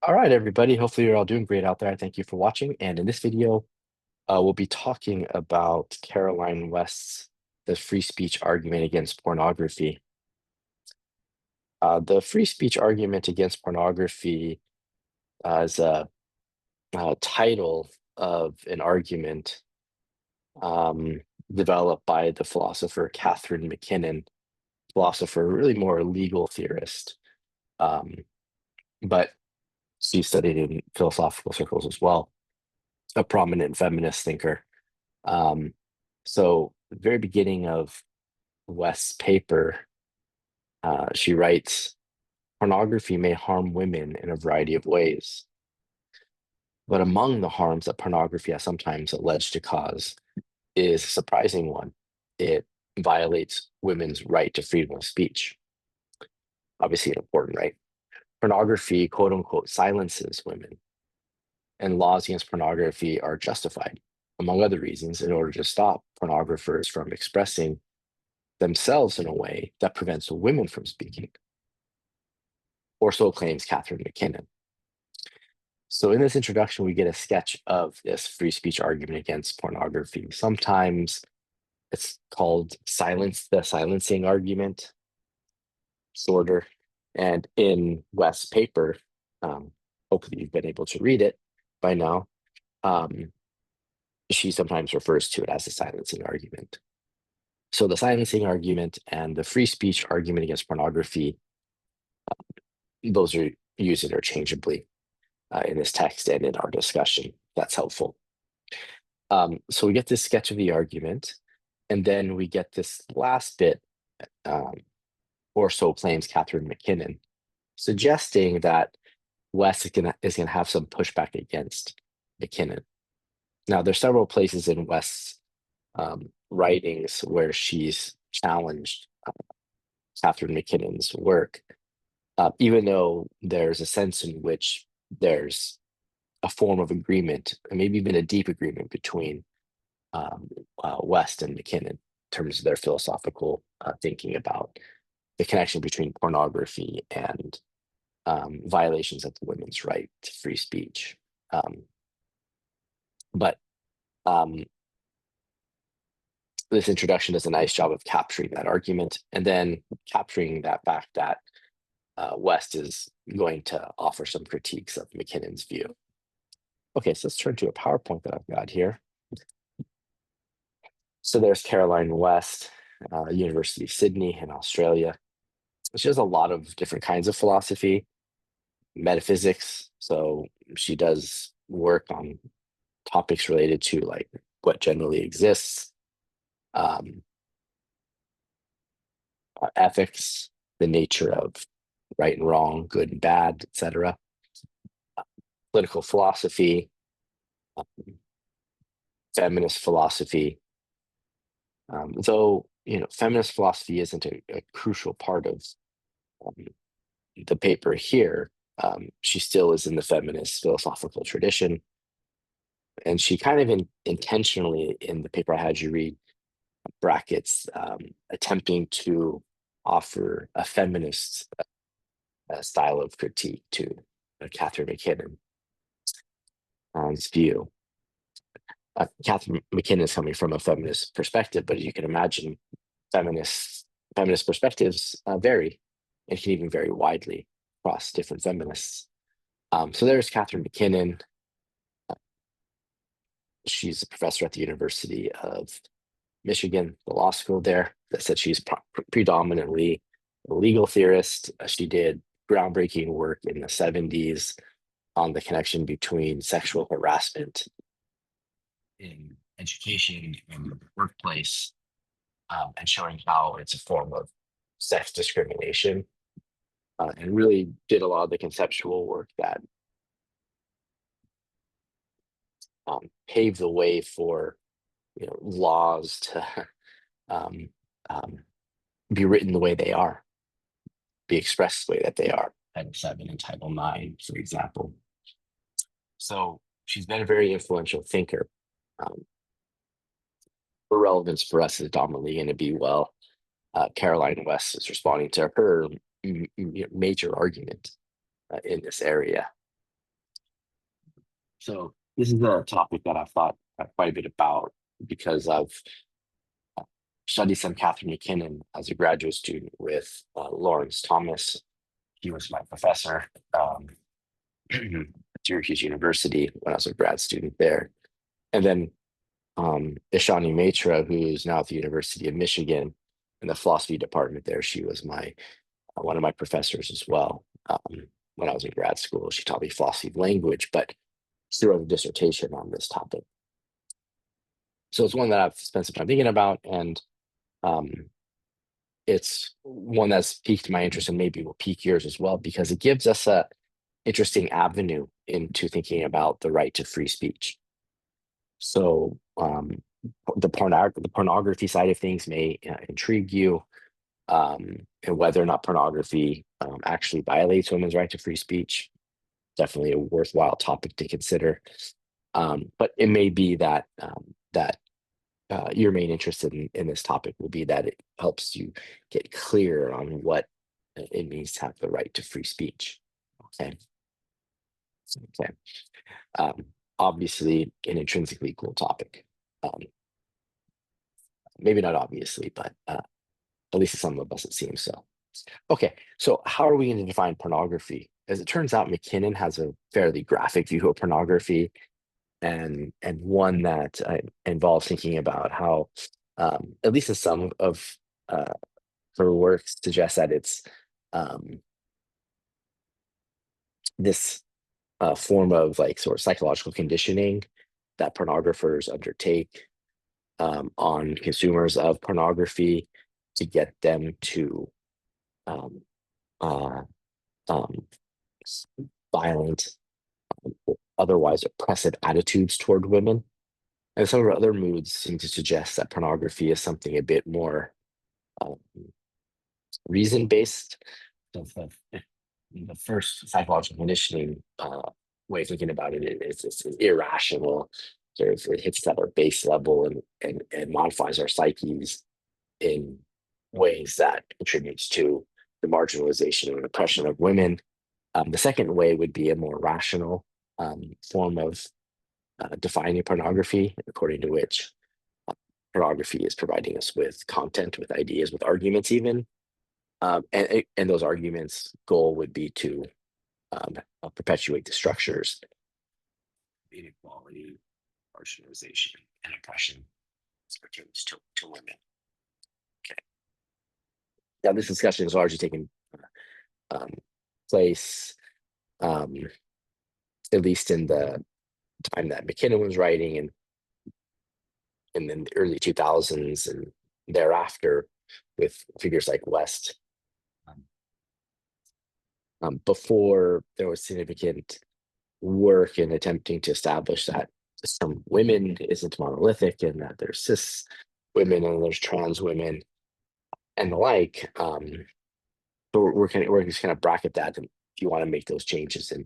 All right, everybody. Hopefully you're all doing great out there. Thank you for watching. And in this video, we'll be talking about Caroline West's The Free Speech Argument Against Pornography. The free speech argument against pornography is a title of an argument um, developed by the philosopher Catherine Mackinnon, philosopher, really more a legal theorist, um, but she studied in philosophical circles as well, a prominent feminist thinker. Um, so the very beginning of West's paper, she writes, pornography may harm women in a variety of ways, but among the harms that pornography has sometimes alleged to cause is a surprising one. It violates women's right to freedom of speech. Obviously, an important right. Pornography, quote unquote, silences women, and laws against pornography are justified, among other reasons, in order to stop pornographers from expressing themselves in a way that prevents women from speaking, or so claims Catherine Mackinnon. So, in this introduction, we get a sketch of this free speech argument against pornography. Sometimes it's called the silencing argument, shorter. And in West's paper, hopefully you've been able to read it by now, um, she sometimes refers to it as the silencing argument. So, the silencing argument and the free speech argument against pornography, those are used interchangeably in this text and in our discussion. That's helpful. So we get this sketch of the argument, and then we get this last bit, um, or so claims Catherine Mackinnon, suggesting that West is gonna have some pushback against Mackinnon. Now, there's several places in West's writings where she's challenged Catherine Mackinnon's work, even though there's a sense in which there's a form of agreement, and maybe even a deep agreement between um, West and Mackinnon in terms of their philosophical thinking about the connection between pornography and violations of the women's right to free speech. But um, this introduction does a nice job of capturing that argument and then capturing that fact that West is going to offer some critiques of Mackinnon's view. Okay, so let's turn to a PowerPoint that I've got here. So there's Caroline West, University of Sydney in Australia. She has a lot of different kinds of philosophy, metaphysics. So she does work on topics related to like what generally exists, um, ethics, the nature of right and wrong, good and bad, etc. Political philosophy, um, feminist philosophy. Though feminist philosophy isn't a crucial part of um, the paper here. She still is in the feminist philosophical tradition, and she kind of intentionally in the paper I had you read brackets attempting to offer a feminist style of critique to Catherine Mackinnon's view. Catherine Mackinnon is coming from a feminist perspective, but as you can imagine, feminist perspectives vary and can even vary widely across different feminists. So there's Catherine Mackinnon. She's a professor at the University of Michigan, the law school there. That said, she's predominantly a legal theorist. She did groundbreaking work in the 70s on the connection between sexual harassment in education and the workplace, and showing how it's a form of sex discrimination, and really did a lot of the conceptual work that paved the way for laws to um, um, be written the way they are, be expressed the way that they are. Title VII and Title IX, for example. So she's been a very influential thinker. Um, her relevance for us is dominantly going to be, well, Caroline West is responding to her major argument in this area. So this is a topic that I've thought quite a bit about because I've studied some Catherine Mackinnon as a graduate student with Lawrence Thomas. He was my professor at Syracuse University when I was a grad student there. And then Ishani Mitra, who is now at the University of Michigan in the philosophy department there. She was my one of my professors as well. When I was in grad school, she taught me philosophy of language, but she wrote a dissertation on this topic. So it's one that I've spent some time thinking about, and um, it's one that's piqued my interest and maybe will pique yours as well, because it gives us a interesting avenue into thinking about the right to free speech. So the pornography side of things may intrigue you, and whether or not pornography actually violates women's right to free speech. Definitely a worthwhile topic to consider. But it may be that your main interest in this topic will be that it helps you get clear on what it means to have the right to free speech. Okay. Okay. Um, Obviously, an intrinsically cool topic. Maybe not obviously, but at least to some of us it seems so. Okay, so how are we going to define pornography? As it turns out, Mackinnon has a fairly graphic view of pornography, and one that involves thinking about how, at least in some of her works, suggests that it's this form of like sort of psychological conditioning that pornographers undertake on consumers of pornography to get them to um, uh, um, violent, otherwise oppressive attitudes toward women. And some of our other moods seem to suggest that pornography is something a bit more um, reason based. So the first psychological conditioning way of thinking about it is it's irrational. Sort of it hits at our base level and modifies our psyches in ways that contributes to the marginalization and oppression of women. The second way would be a more rational form of defining pornography, according to which pornography is providing us with content, with ideas, with arguments, even. And those arguments' goal would be to perpetuate the structures, inequality, marginalization, and oppression as it pertains to women. Okay. Now, this discussion is largely taken um, place, um, at least in the time that Mackinnon was writing, and in the early 2000s and thereafter, with figures like West. Before there was significant work in attempting to establish that some women isn't monolithic and that there's cis women and there's trans women and the like. So we're just kind of bracket that. And if you want to make those changes and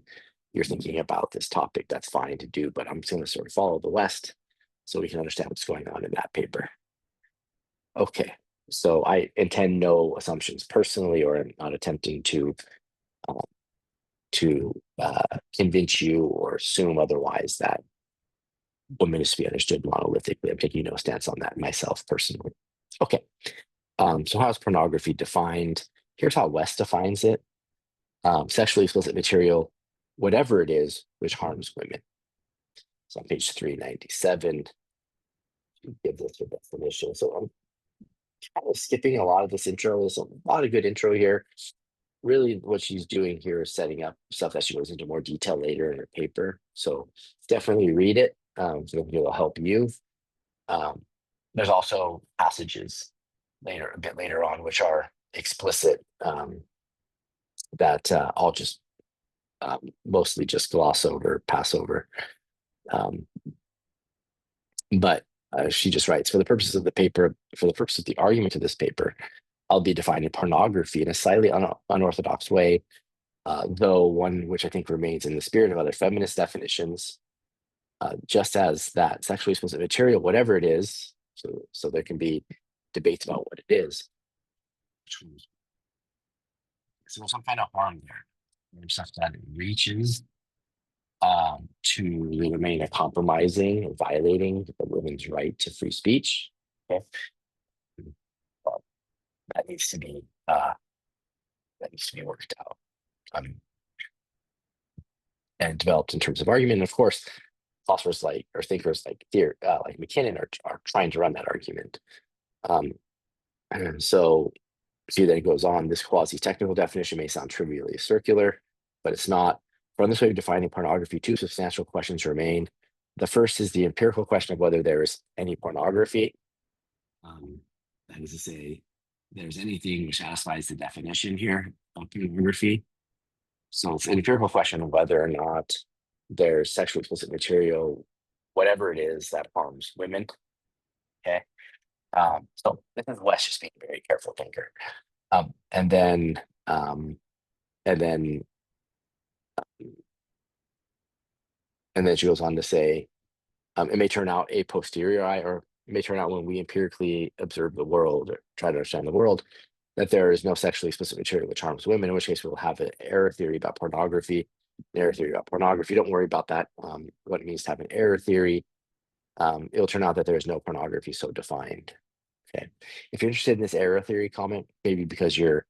you're thinking about this topic, that's fine to do. But I'm just going to sort of follow the West so we can understand what's going on in that paper. Okay, so I intend no assumptions personally, or I'm not attempting uh, to convince you or assume otherwise that women is to be understood monolithically. I'm taking no stance on that myself personally. Okay, so how is pornography defined? Here's how West defines it: sexually explicit material, whatever it is, which harms women. So on page 397, give this a definition. So I'm kind of skipping a lot of this intro. There's a lot of good intro here. Really, what she's doing here is setting up stuff that she goes into more detail later in her paper. So definitely read it. So it'll help you. Um, there's also passages later, a bit later on, which are explicit, that I'll just mostly just gloss over, pass over. Um, but she just writes, for the purposes of the paper, for the purpose of the argument of this paper, I'll be defining pornography in a slightly unorthodox way, though one which I think remains in the spirit of other feminist definitions, just as that sexually explicit material, whatever it is, so there can be debates about what it is. So there's some kind of harm there. There's stuff that reaches to remain a compromising, violating the women's right to free speech. Okay, well, that needs to be worked out and developed in terms of argument. And of course, philosophers like or thinkers like Mackinnon are trying to run that argument. And so see that it goes on. This quasi-technical definition may sound trivially circular, but it's not. From this way of defining pornography, two substantial questions remain. The first is the empirical question of whether there is any pornography. That is to say, there's anything which satisfies the definition here of pornography. So it's an empirical question of whether or not there's sexually explicit material, whatever it is, that harms women. Okay. So this is Wes just being a very careful thinker. And then she goes on to say, it may turn out a posteriori, or it may turn out when we empirically observe the world or try to understand the world, that there is no sexually explicit material which harms women, in which case we'll have an error theory about pornography. Don't worry about that, what it means to have an error theory. It'll turn out that there is no pornography so defined. Okay. If you're interested in this error theory comment, maybe because you're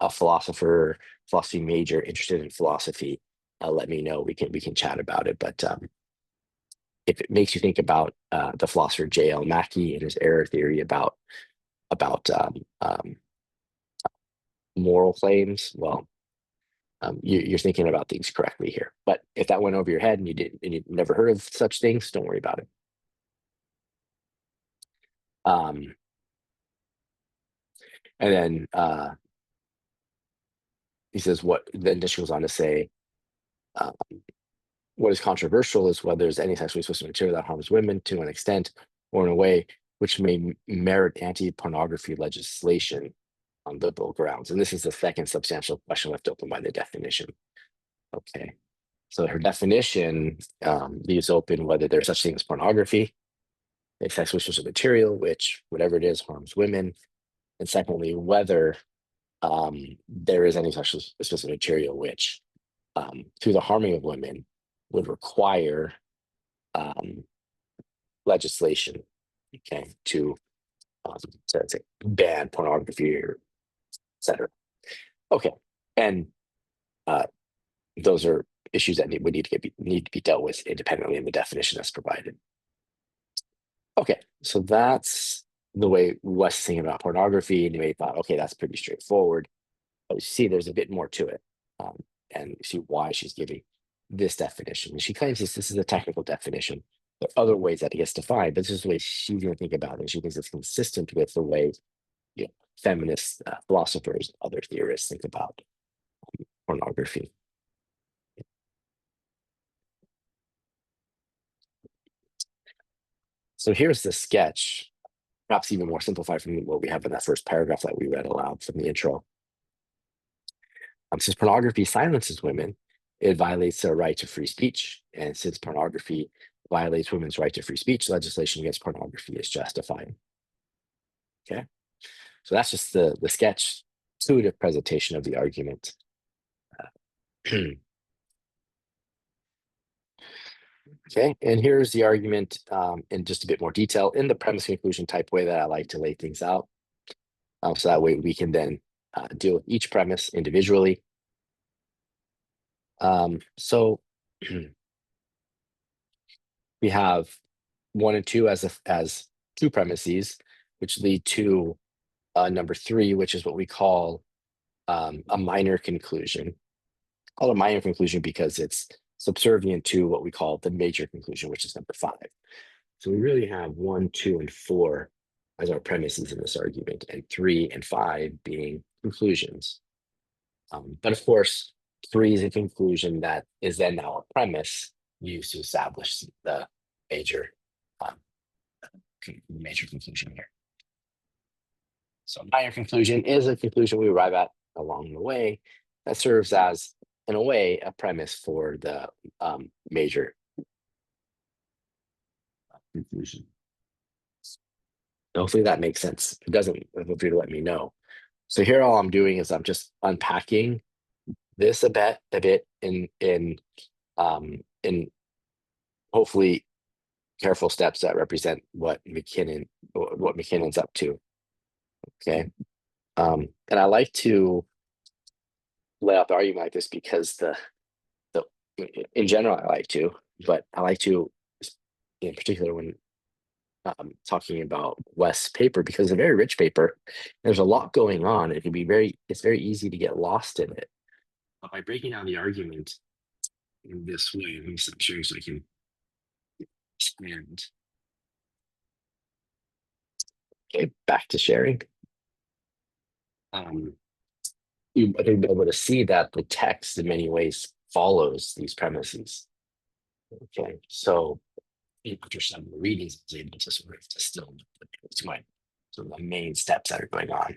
a philosophy major interested in philosophy, let me know. We can chat about it. But if it makes you think about the philosopher J.L. Mackie and his error theory about moral claims, well, you're thinking about things correctly here. But if that went over your head and you never heard of such things, don't worry about it. And then he says then she goes on to say, what is controversial is whether there's any sexually explicit material that harms women to an extent or in a way which may merit anti-pornography legislation on liberal grounds. And this is the second substantial question left open by the definition. Okay, so her definition leaves open whether there's such thing as pornography, a sexually explicit material, which whatever it is harms women, and secondly, whether there is any sexually explicit material which, through the harming of women, would require legislation, okay, to ban pornography or etc. Okay, and those are issues that need to be dealt with independently in the definition that's provided. Okay, so that's the way Wes is thinking about pornography, and you may have thought, okay, that's pretty straightforward. But you see, there's a bit more to it, and you see why she's giving this definition. And she claims this is a technical definition. There are other ways that it gets defined, but this is the way she's going to think about it. And she thinks it's consistent with the way feminist philosophers, other theorists think about pornography. So here's the sketch, perhaps even more simplified from what we have in that first paragraph that we read aloud from the intro. Since pornography silences women, it violates their right to free speech. And since pornography violates women's right to free speech, legislation against pornography is justified. Okay, so that's just the sketch, intuitive presentation of the argument. Okay, and here's the argument in just a bit more detail in the premise conclusion type way that I like to lay things out. So that way we can then deal with each premise individually. So we have 1 and 2 as two premises, which lead to number 3, which is what we call a minor conclusion. Called a minor conclusion because it's subservient to what we call the major conclusion, which is number 5. So we really have 1, 2, and 4 as our premises in this argument, and 3 and 5 being conclusions. But of course, 3 is a conclusion that is then now a premise used to establish the major conclusion here. So minor conclusion is a conclusion we arrive at along the way that serves as, in a way, a premise for the major conclusion. Hopefully that makes sense. If it doesn't, feel free to let me know. So here all I'm doing is I'm just unpacking this a bit in in hopefully careful steps that represent what Mackinnon's up to. Okay. And I like to lay out the argument like this because the in general I like to, but I like to in particular when talking about West's paper because it's a very rich paper. There's a lot going on. It's very easy to get lost in it. But by breaking down the argument in this way, let me stop sharing so I can expand. Okay, back to sharing. You might be able to see that the text in many ways follows these premises. Okay, so after some readings, I was able to sort of distill to my sort of the main steps that are going on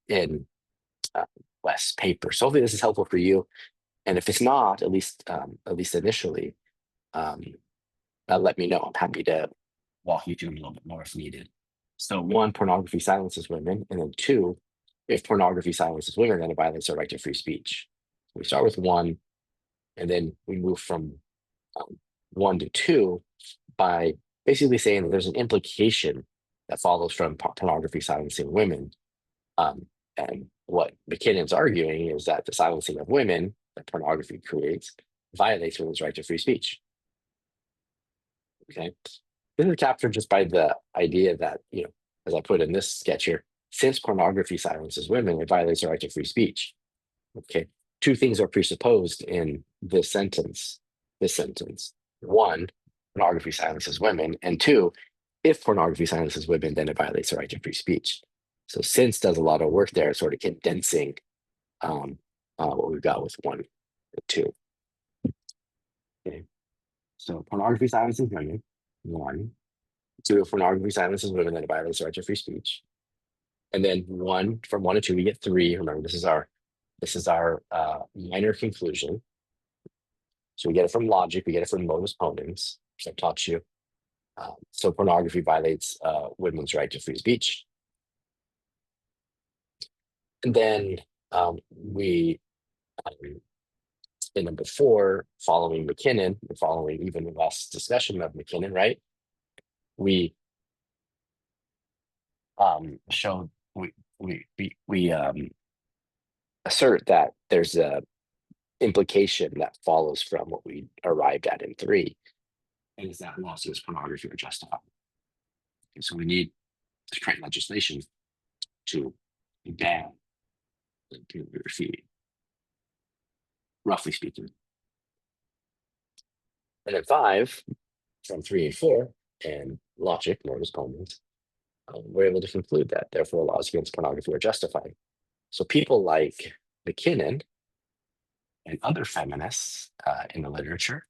in West's paper. So hopefully this is helpful for you. And if it's not, at least initially, let me know. I'm happy to walk you through a little bit more if needed. So one, pornography silences women, and then two, if pornography silences women, then it violates our right to free speech. We start with one, and then we move from one to two by basically saying that there's an implication that follows from pornography silencing women. And what Mackinnon's arguing is that the silencing of women that pornography creates violates women's right to free speech. Okay. This is captured just by the idea that, as I put in this sketch here, since pornography silences women, it violates the right to free speech. Okay. Two things are presupposed in this sentence. One, pornography silences women, and two, if pornography silences women, then it violates the right to free speech. So since does a lot of work there, sort of condensing what we've got with one and two. Okay. So pornography silences women, one. Two, if pornography silences women, then it violates the right to free speech. And then from one to two, we get three. Remember, this is our minor conclusion. So we get it from logic, we get it from modus ponens, which I've taught you. So pornography violates women's right to free speech. And then we, in number four, following Mackinnon, following even less discussion of Mackinnon, right? We show we assert that there's a implication that follows from what we arrived at in three, and is that laws against pornography are justified. Okay, so we need to create legislation to ban pornography, roughly speaking. And then five, from three and four, and logic, modus ponens, we're able to conclude that therefore laws against pornography are justified. So people like Mackinnon and other feminists in the literature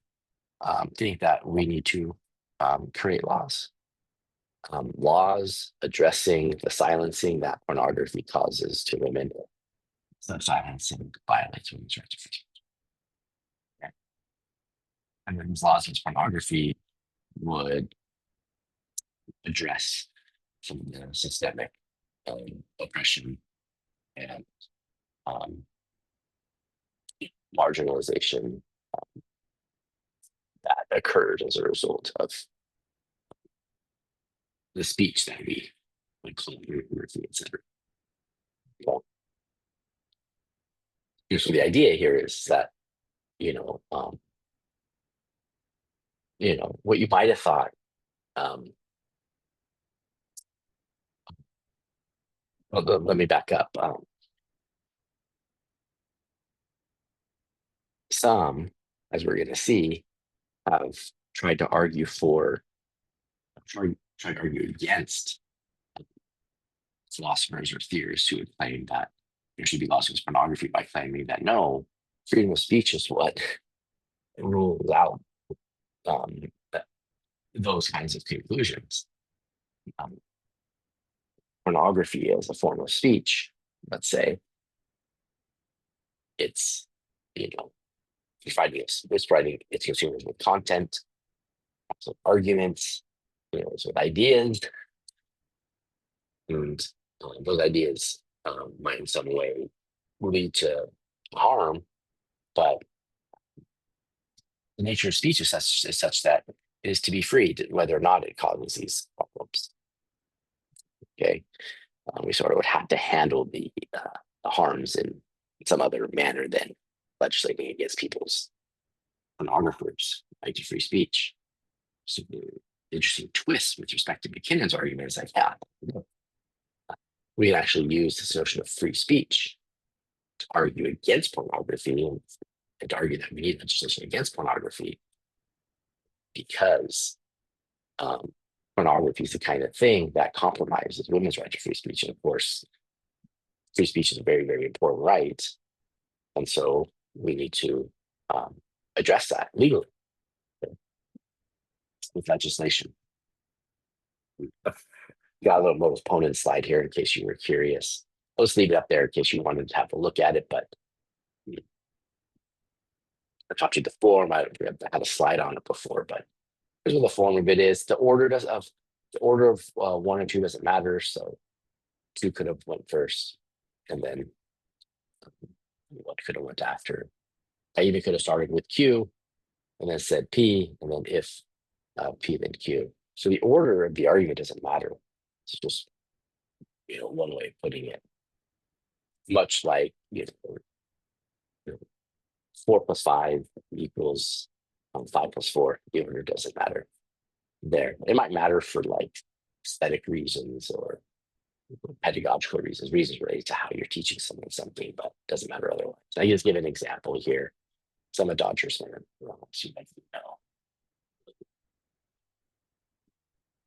think that we need to create laws. Laws addressing the silencing that pornography causes to women. So silencing violates women's right to free speech. Okay. And then these laws against pornography would address some of the systemic oppression and marginalization that occurred as a result of the speech that we would call pornography, etc. Well, so the idea here is that what you might have thought. Let me back up. Some, as we're going to see, have tried to argue against philosophers or theorists who would claim that there should be laws against pornography by claiming that no, freedom of speech is what rules out those kinds of conclusions. Pornography as a form of speech, let's say, it's providing its consumers with content, with arguments, with ideas, and those ideas might in some way lead to harm, but the nature of speech is such that it is to be free, whether or not it causes these problems. Okay, we sort of would have to handle the harms in some other manner than legislating against people's pornographers' right to free speech. So the interesting twist with respect to Mackinnon's argument is like, yeah, we can actually use this notion of free speech to argue against pornography and to argue that we need legislation against pornography because pornography is the kind of thing that compromises women's right to free speech. And of course, free speech is a very, very important right. And so we need to address that legally with legislation. Got a little modal opponent slide here in case you were curious. I'll just leave it up there in case you wanted to have a look at it, but I taught you the form. I had a slide on it before, but here's what the form of it is. The order of 1 and 2 doesn't matter, so 2 could have went first, and then what could have went after. I even could have started with Q, and then said P, and then if P then Q. So the order of the argument doesn't matter. It's just one way of putting it. Much like 4 plus 5 equals 5 plus 4. The order doesn't matter there. It might matter for like aesthetic reasons or pedagogical reasons related to how you're teaching someone something, but it doesn't matter otherwise. I just give an example here. So I'm a Dodgers fan. She might know.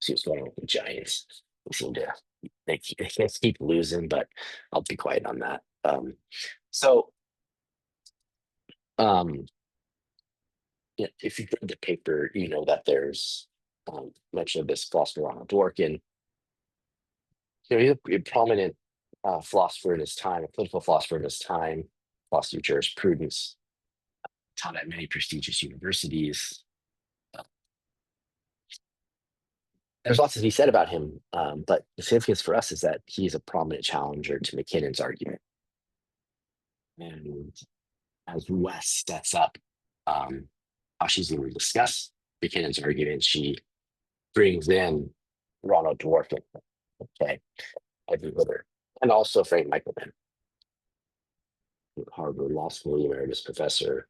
See what's going on with the Giants. They seem to they keep losing, but I'll be quiet on that. If you read the paper, you know that there's mention of this philosopher Ronald Dworkin. He's a prominent philosopher in his time, a political philosopher in his time, philosophy of jurisprudence, taught at many prestigious universities. There's lots to be said about him, but the significance for us is that he's a prominent challenger to Mackinnon's argument. And as Wes sets up how she's going to discuss Mackinnon's argument, she brings in Ronald Dworkin, okay, and also Frank Mackinnon, Harvard Law School emeritus professor,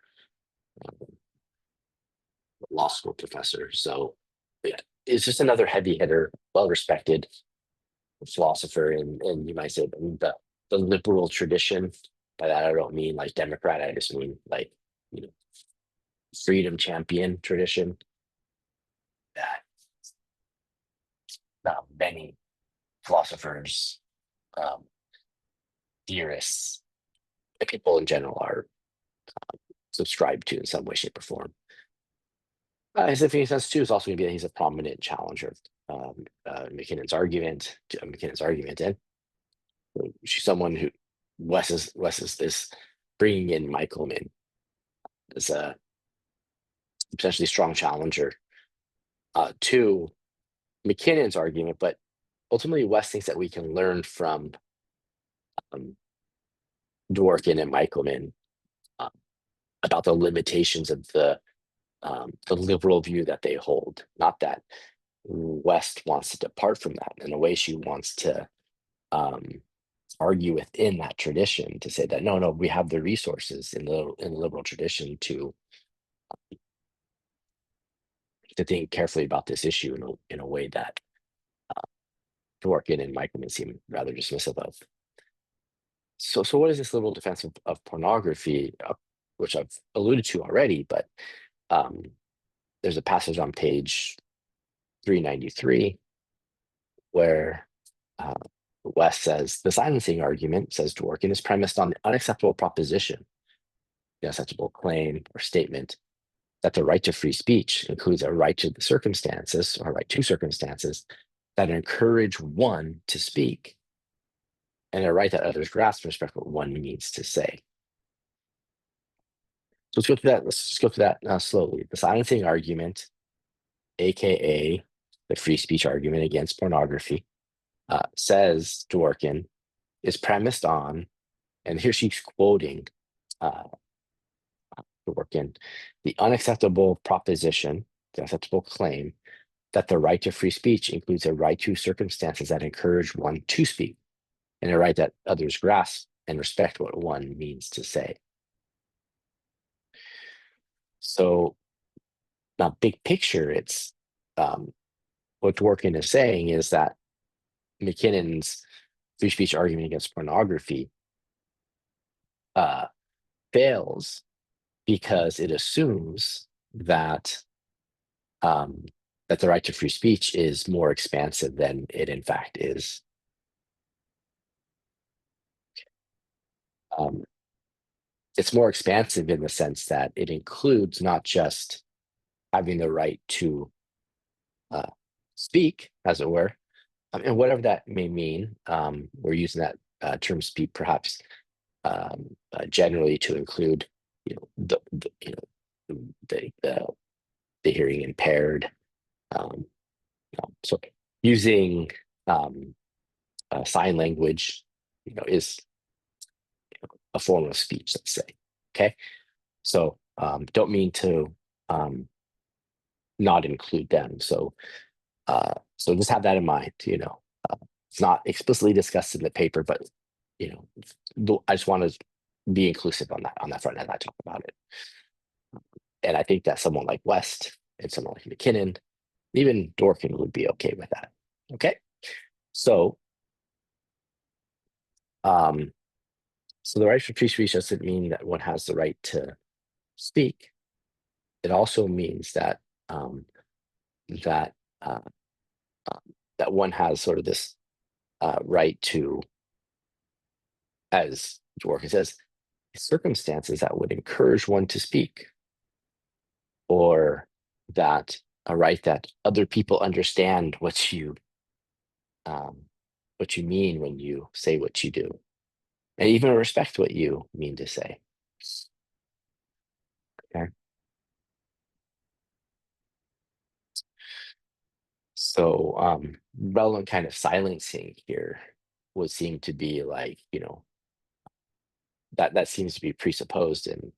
law school professor. So yeah, it's just another heavy hitter, well-respected philosopher, and you might say the liberal tradition. By that, I don't mean like Democrat. I just mean like freedom champion tradition that many philosophers, theorists, people in general are subscribed to in some way, shape, or form. His significant sense too is also going to be that he's a prominent challenger of Mackinnon's argument, and she's someone who Wes is this bringing in Mackinnon as a potentially strong challenger to Mackinnon's argument, but ultimately Wes thinks that we can learn from Dworkin and Mackinnon about the limitations of the liberal view that they hold. Not that West wants to depart from that. In a way, she wants to argue within that tradition to say that no, we have the resources in the liberal tradition to think carefully about this issue in a way that Dworkin and Mackinnon seem rather dismissive of. So what is this liberal defense of pornography, which I've alluded to already, but there's a passage on page 393 where West says, the silencing argument, says Dworkin, is premised on the unacceptable proposition, the unacceptable claim or statement that the right to free speech includes a right to the circumstances or right to circumstances that encourage one to speak and a right that others grasp with respect to what one needs to say. So let's go through that. Let's just go through that slowly. The silencing argument, aka the free speech argument against pornography, says Dworkin, is premised on, and here she's quoting work in the unacceptable proposition, the unacceptable claim that the right to free speech includes a right to circumstances that encourage one to speak, and a right that others grasp and respect what one means to say. So, now, big picture, it's what Dworkin is saying is that Mackinnon's free speech argument against pornography fails because it assumes that that the right to free speech is more expansive than it in fact is. It's more expansive in the sense that it includes not just having the right to speak, as it were, and whatever that may mean. We're using that term "speak" perhaps generally to include, the hearing impaired. So using sign language, is a form of speech, let's say. Okay, so don't mean to not include them. So just have that in mind. It's not explicitly discussed in the paper, but I just want to be inclusive on that front as I talk about it. And I think that someone like West and someone like Mackinnon, even Dworkin, would be okay with that. Okay, so the right for free speech doesn't mean that one has the right to speak. It also means that that that one has sort of this right to, as Dworkin says, circumstances that would encourage one to speak, or that a right that other people understand what you mean when you say what you do, and even respect what you mean to say. Okay. So relevant kind of silencing here would seem to be like, that seems to be presupposed in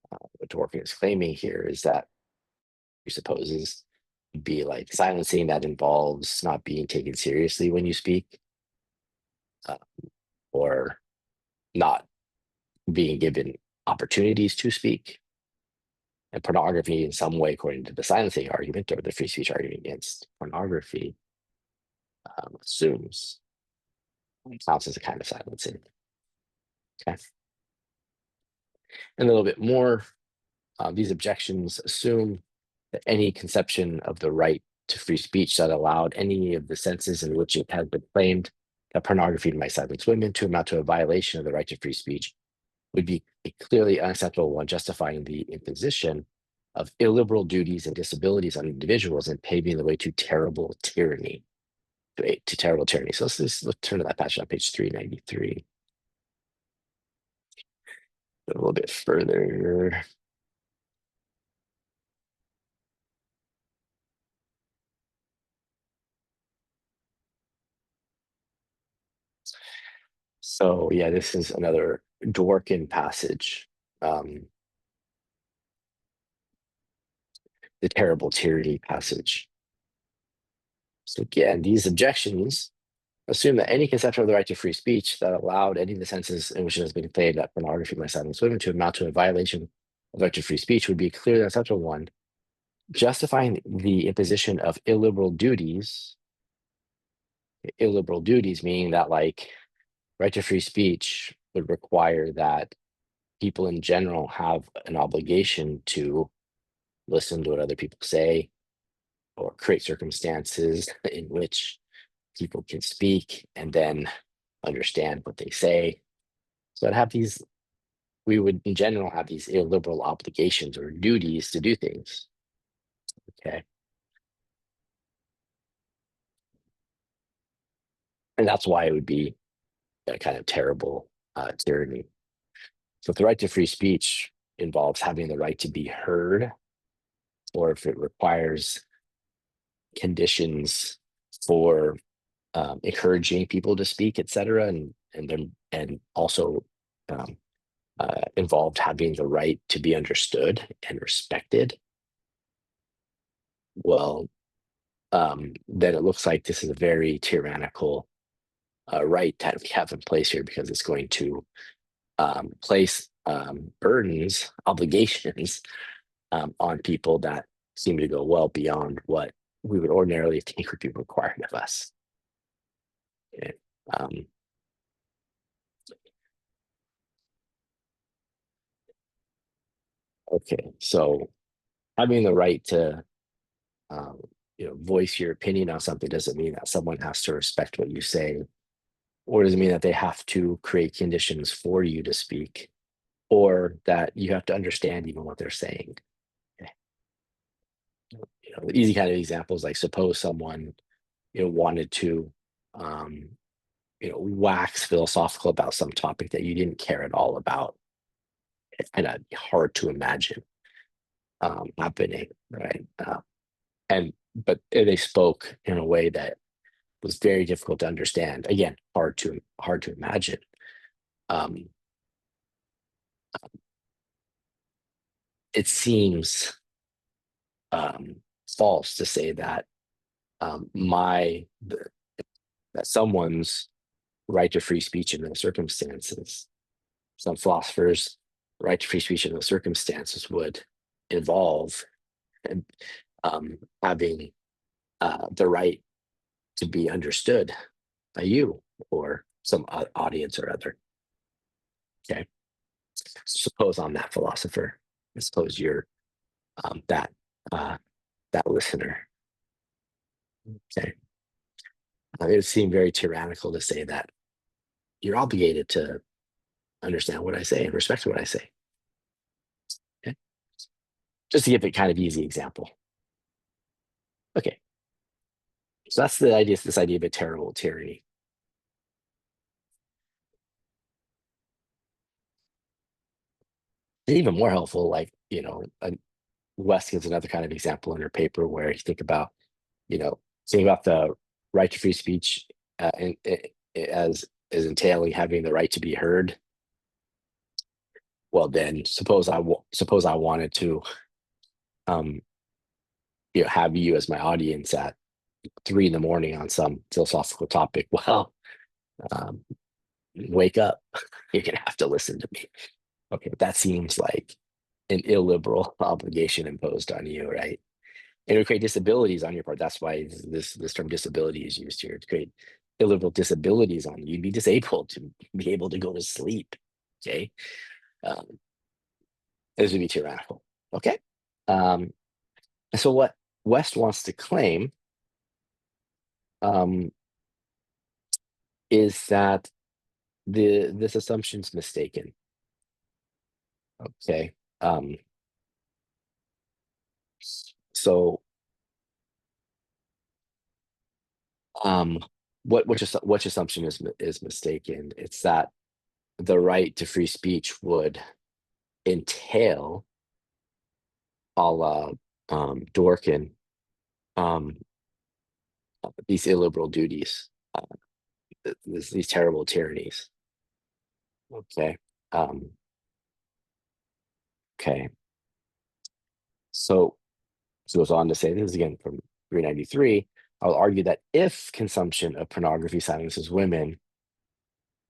what Dworkin is claiming here, is that presupposes be like silencing that involves not being taken seriously when you speak, or not being given opportunities to speak. And pornography, in some way, according to the silencing argument or the free speech argument against pornography, assumes counts as a kind of silencing. Okay. And a little bit more, these objections assume that any conception of the right to free speech that allowed any of the senses in which it has been claimed that pornography might silence women to amount to a violation of the right to free speech would be a clearly unacceptable one, justifying the imposition of illiberal duties and disabilities on individuals and paving the way to terrible tyranny. To terrible tyranny. So let's turn to that passage on page 393. A little bit further. So yeah, this is another Dworkin passage. The terrible tyranny passage. So again, these objections assume that any conception of the right to free speech that allowed any of the senses in which it has been claimed that pornography might silence women to amount to a violation of the right to free speech would be a clearly unacceptable one, justifying the imposition of illiberal duties. Illiberal duties meaning that, like, right to free speech would require that people in general have an obligation to listen to what other people say, or create circumstances in which people can speak and then understand what they say. So we would in general have these illiberal obligations or duties to do things. Okay. And that's why it would be a kind of terrible tyranny. So if the right to free speech involves having the right to be heard, or if it requires conditions for encouraging people to speak, etc., and also involved having the right to be understood and respected, well, then it looks like this is a very tyrannical right that we have in place here, because it's going to place burdens, obligations on people that seem to go well beyond what we would ordinarily think would be required of us. Okay. Okay, so having the right to um, voice your opinion on something doesn't mean that someone has to respect what you say, or doesn't mean that they have to create conditions for you to speak, or that you have to understand even what they're saying. Okay. The easy kind of examples, like suppose someone wanted to um, wax philosophical about some topic that you didn't care at all about. It's kind of hard to imagine happening, right? And but they spoke in a way that was very difficult to understand. Again, hard to imagine. Um, it seems false to say that that someone's right to free speech in those circumstances, some philosophers' right to free speech in those circumstances would involve having the right to be understood by you or some audience or other. Okay. Suppose I'm that philosopher. Suppose you're that that listener. Okay. It would seem very tyrannical to say that you're obligated to understand what I say and respect what I say. Okay. Just to give a kind of easy example. Okay. So that's the idea. This idea of a terrible tyranny. And even more helpful, like West gives another kind of example in her paper where you think about the right to free speech as entailing having the right to be heard. Well, then suppose I wanted to um, have you as my audience at 3 in the morning on some philosophical topic. Well, um, wake up. You're gonna have to listen to me. Okay, that seems like an illiberal obligation imposed on you, right? And it would create disabilities on your part. That's why this term disability is used here, to create illiberal disabilities on you. You'd be disabled to be able to go to sleep. Okay, um, this would be tyrannical. Okay, um, so what West wants to claim um, is that this assumption's mistaken. Okay, so um, which assumption is mistaken? It's that the right to free speech would entail, a la Dworkin, um, these illiberal duties, these terrible tyrannies. Okay. Um, okay. So it goes on to say, this is again from 393. I'll argue that if consumption of pornography silences women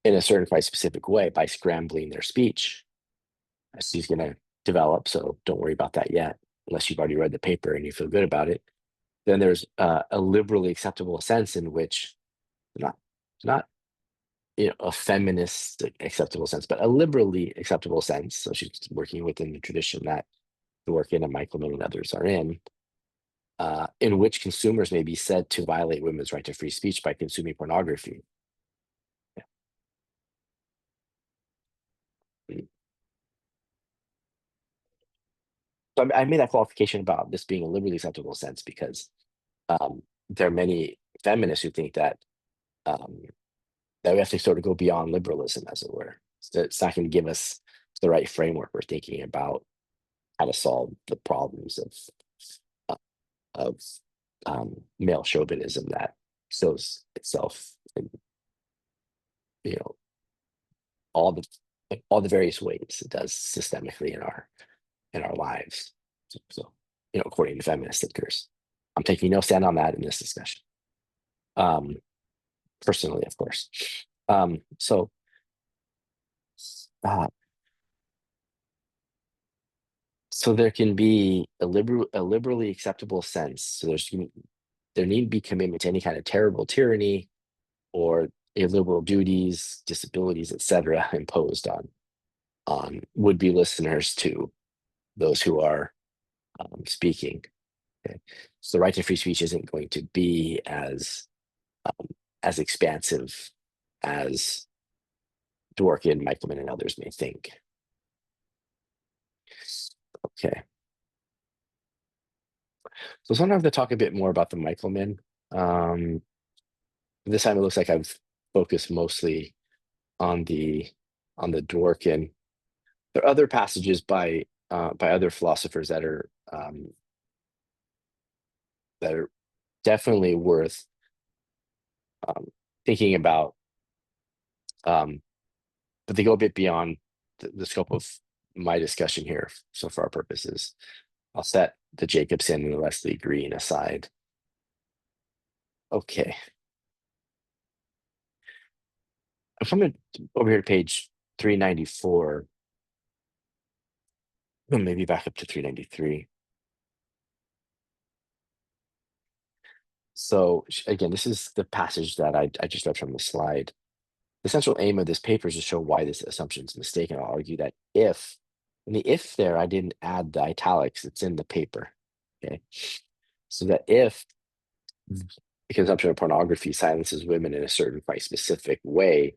in a certain quite specific way by scrambling their speech, as she's going to develop, so don't worry about that yet, unless you've already read the paper and you feel good about it, then there's a liberally acceptable sense in which not not a feminist acceptable sense, but a liberally acceptable sense. So she's working within the tradition that Dworkin and Mackinnon and others are in which consumers may be said to violate women's right to free speech by consuming pornography. Yeah. Mm. So I made that qualification about this being a liberally acceptable sense because there are many feminists who think um, that we have to sort of go beyond liberalism, as it were. So it's not going to give us the right framework for thinking about how to solve the problems uh, of male chauvinism that shows itself in you know all the all the various ways it does systemically in our lives. So, according to feminist thinkers, I'm taking no stand on that in this discussion. Personally, of course. So uh, so there can be a liberally acceptable sense. So there need to be commitment to any kind of terrible tyranny or illiberal duties, disabilities, etc., imposed on would-be listeners to those who are speaking. Okay. So the right to free speech isn't going to be as expansive as Dworkin, Mackinnon, and others may think. Okay. So sometimes I have to talk a bit more about the Mackinnon. This time it looks like I've focused mostly on the Dworkin. There are other passages by other philosophers that are definitely worth thinking about, but they go a bit beyond the scope of my discussion here. So for our purposes, I'll set the Jacobson and the Leslie Green aside. Okay. I'm coming over here to page 394. Maybe back up to 393. So again, this is the passage that I just read from the slide. The central aim of this paper is to show why this assumption is mistaken. I'll argue that if, in the if there, I didn't add the italics, it's in the paper. Okay. So that if the consumption of pornography silences women in a certain quite specific way,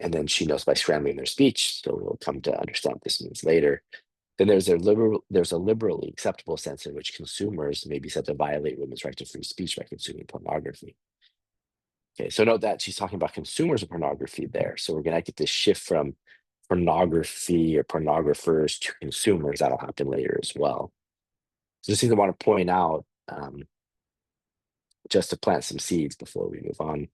and then she knows by scrambling their speech, so we'll come to understand what this means later, then there's a liberally acceptable sense in which consumers may be said to violate women's right to free speech by consuming pornography. Okay, so note that she's talking about consumers of pornography there. So we're going to get this shift from pornography or pornographers to consumers. That'll happen later as well. So just things I want to point out, just to plant some seeds before we move on.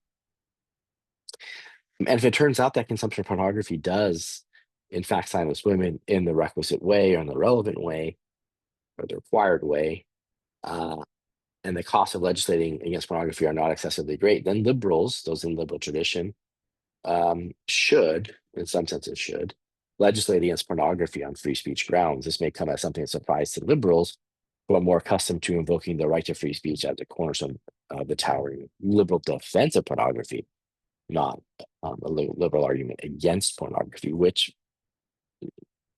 And if it turns out that consumption of pornography does, in fact, silence women in the requisite way or in the relevant way or the required way, and the costs of legislating against pornography are not excessively great, then liberals, those in liberal tradition, should, in some senses, should legislate against pornography on free speech grounds. This may come as something of surprise to liberals who are more accustomed to invoking the right to free speech as a cornerstone of the towering liberal defense of pornography, not a liberal argument against pornography, which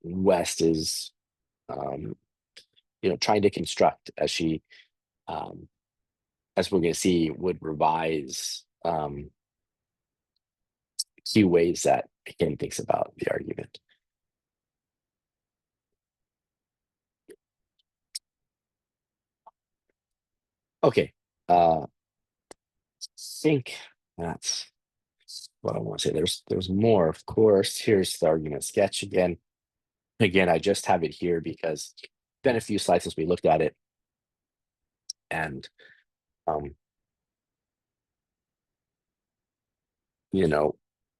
West is, trying to construct as she, as we're going to see, would revise key ways that Mackinnon thinks about the argument. Okay, I think that's what I want to say. There's more, of course. Here's the argument sketch again. Again, I just have it here because it's been a few slides since we looked at it, and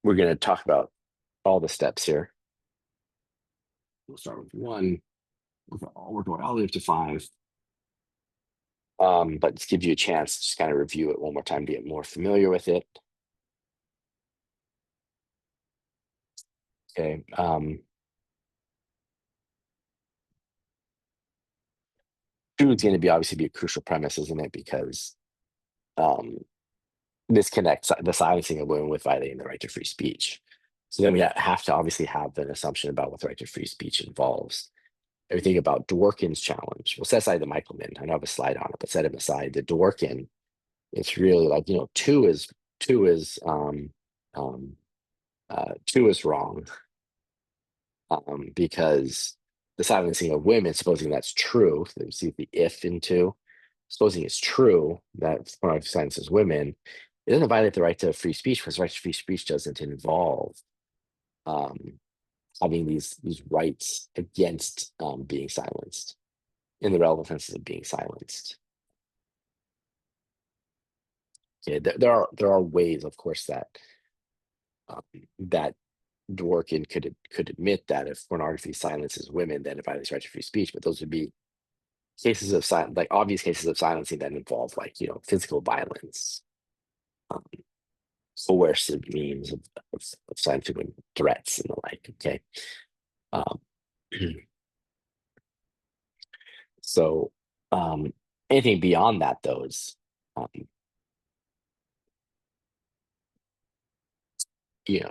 we're going to talk about all the steps here. We'll start with one. We're going all the way up to 5. But just gives you a chance to just kind of review it one more time to get more familiar with it. Okay. 2 is going to be obviously be a crucial premise, isn't it? Because this connects the silencing of women with violating the right to free speech. So then we have to obviously have an assumption about what the right to free speech involves. Everything about Dworkin's challenge. We'll set aside the Mackinnon. I don't have a slide on it, but set him aside. The Dworkin, it's really like, 2 is 2 is 2 is wrong, because the silencing of women, supposing that's true, you see the if in 2, supposing it's true that pornography silences women, it doesn't violate the right to free speech, because the right to free speech doesn't involve having these rights against being silenced in the relevant senses of being silenced. Okay, there are ways, of course, that Dworkin could admit that if pornography silences women, then it violates right to free speech. But those would be cases of silence, like obvious cases of silencing that involve like physical violence, um, coercive means of silencing women, threats and the like. Okay, um, so anything beyond that, though, is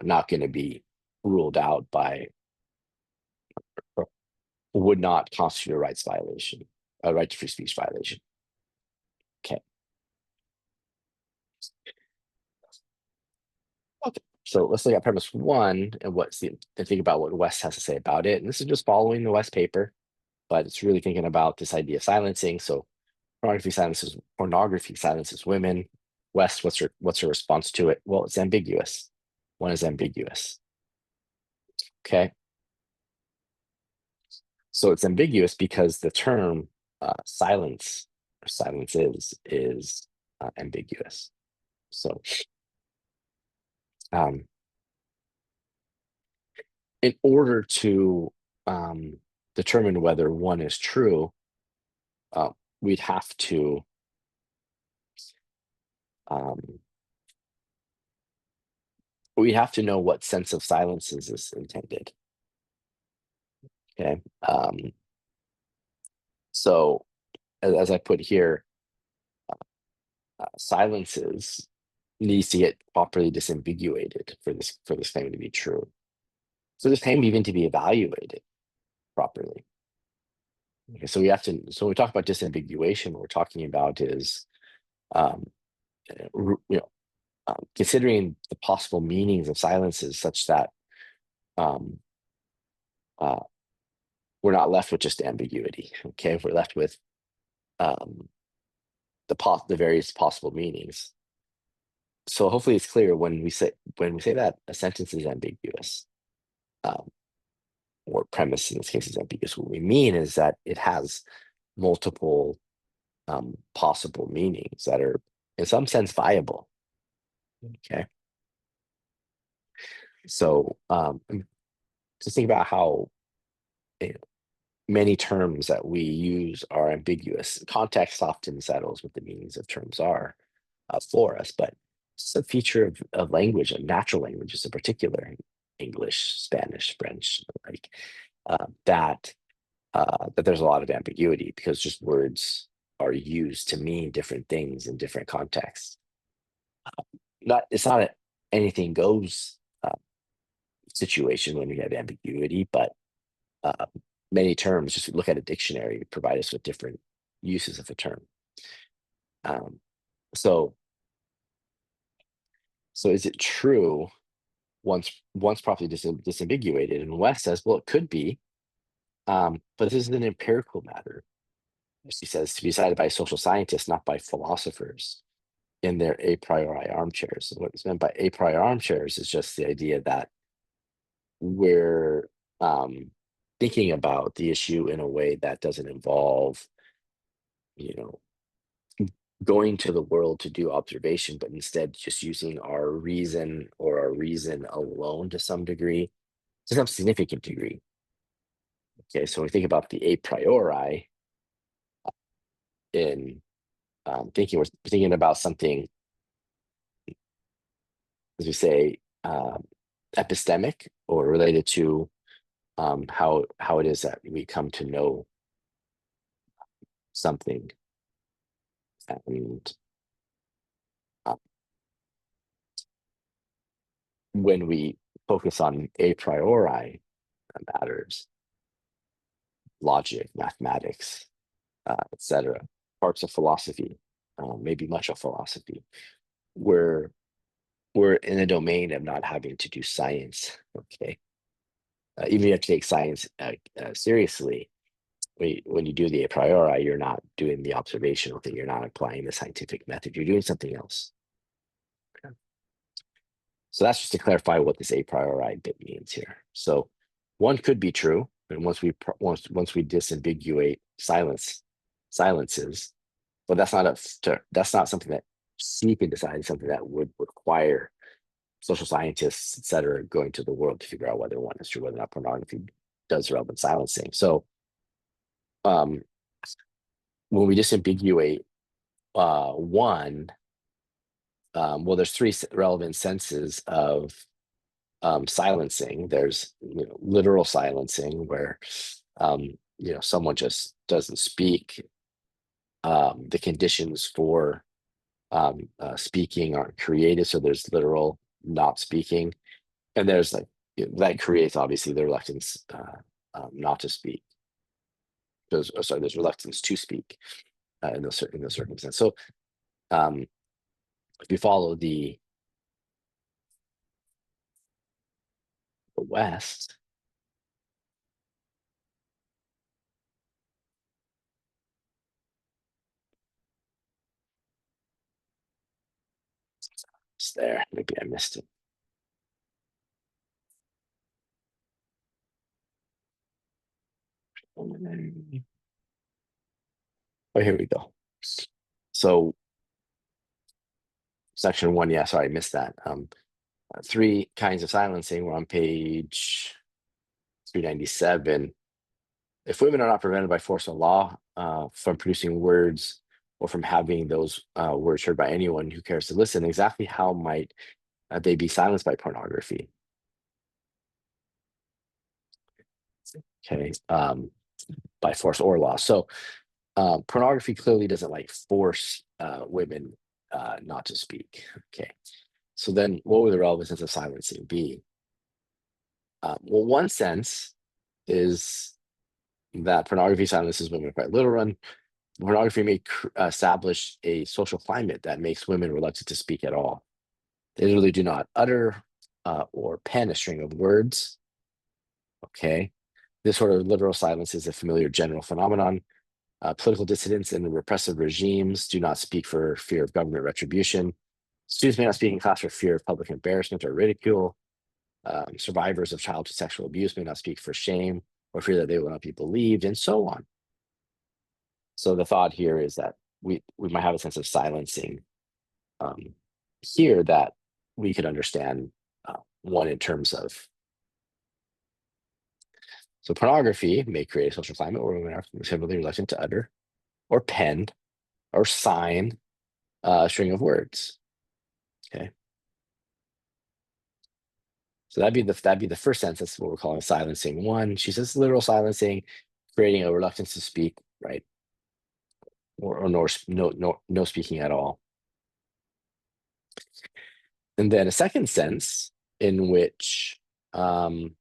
not going to be ruled out by, or would not constitute a rights violation, a right to free speech violation. Okay. Okay. So let's look at premise one and think about what West has to say about it. And this is just following the West paper, but it's really thinking about this idea of silencing. So pornography silences women. West, what's her response to it? Well, it's ambiguous. One is ambiguous. Okay. So it's ambiguous because the term silence or silences is ambiguous. So in order to determine whether one is true, we'd have to know what sense of silences is intended. Okay. So as I put here, silences needs to get properly disambiguated for this claim to be true. So this claim even to be evaluated properly. Okay, so when we talk about disambiguation, what we're talking about is considering the possible meanings of silences such that we're not left with just ambiguity. Okay, we're left with the various possible meanings. So hopefully it's clear when we say that a sentence is ambiguous, or premise in this case is ambiguous. What we mean is that it has multiple possible meanings that are in some sense viable. Okay. So just think about how many terms that we use are ambiguous. Context often settles what the meanings of terms are for us, but it's a feature of language, of natural languages in particular, English, Spanish, French, like that there's a lot of ambiguity because just words are used to mean different things in different contexts. It's not an anything goes situation when we have ambiguity, but many terms, just look at a dictionary, provide us with different uses of a term. So is it true once properly disambiguated? And West says, well, it could be, but this is an empirical matter. She says to be decided by social scientists, not by philosophers in their a priori armchairs. And what is meant by a priori armchairs is just the idea that we're thinking about the issue in a way that doesn't involve, going to the world to do observation, but instead just using our reason or our reason alone to some degree, to some significant degree. Okay, so when we think about the a priori in we're thinking about something, as we say, epistemic or related to how it is that we come to know something. And when we focus on a priori matters, logic, mathematics, etc., parts of philosophy, maybe much of philosophy, we're in a domain of not having to do science. Okay, even if you have to take science seriously, when you do the a priori, you're not doing the observational thing. You're not applying the scientific method. You're doing something else. Okay. So that's just to clarify what this a priori bit means here. So one could be true, and once we disambiguate silences, but that's not something that she can decide. Something that would require social scientists, et cetera, going to the world to figure out whether one is true, whether or not pornography does relevant silencing. So when we disambiguate one, well, there's three relevant senses of silencing. There's literal silencing, where someone just doesn't speak. The conditions for speaking aren't created, so there's literal not speaking, and there's that creates obviously the reluctance not to speak. There's reluctance to speak in those circumstances. So if you follow the West, it's there. Maybe I missed it. Oh, here we go. So section one, yeah, sorry, I missed that. Three kinds of silencing. We're on page 397. If women are not prevented by force of law from producing words or from having those words heard by anyone who cares to listen, exactly how might they be silenced by pornography? Okay, by force or law. So pornography clearly doesn't force women not to speak. Okay, so then what would the relevance of silencing be? Well, one sense is that pornography silences women quite literally. Pornography may establish a social climate that makes women reluctant to speak at all. They literally do not utter or pen a string of words. Okay, this sort of literal silence is a familiar general phenomenon. Political dissidents and repressive regimes do not speak for fear of government retribution. Students may not speak in class for fear of public embarrassment or ridicule. Survivors of childhood sexual abuse may not speak for shame or fear that they will not be believed, and so on. So the thought here is that we might have a sense of silencing here that we could understand one in terms of. So pornography may create a social climate where women are simply reluctant to utter or pen or sign a string of words. Okay. So that'd be the first sense. That's what we're calling silencing one. She says literal silencing, creating a reluctance to speak, right? Or no speaking at all. And then a second sense in which bottom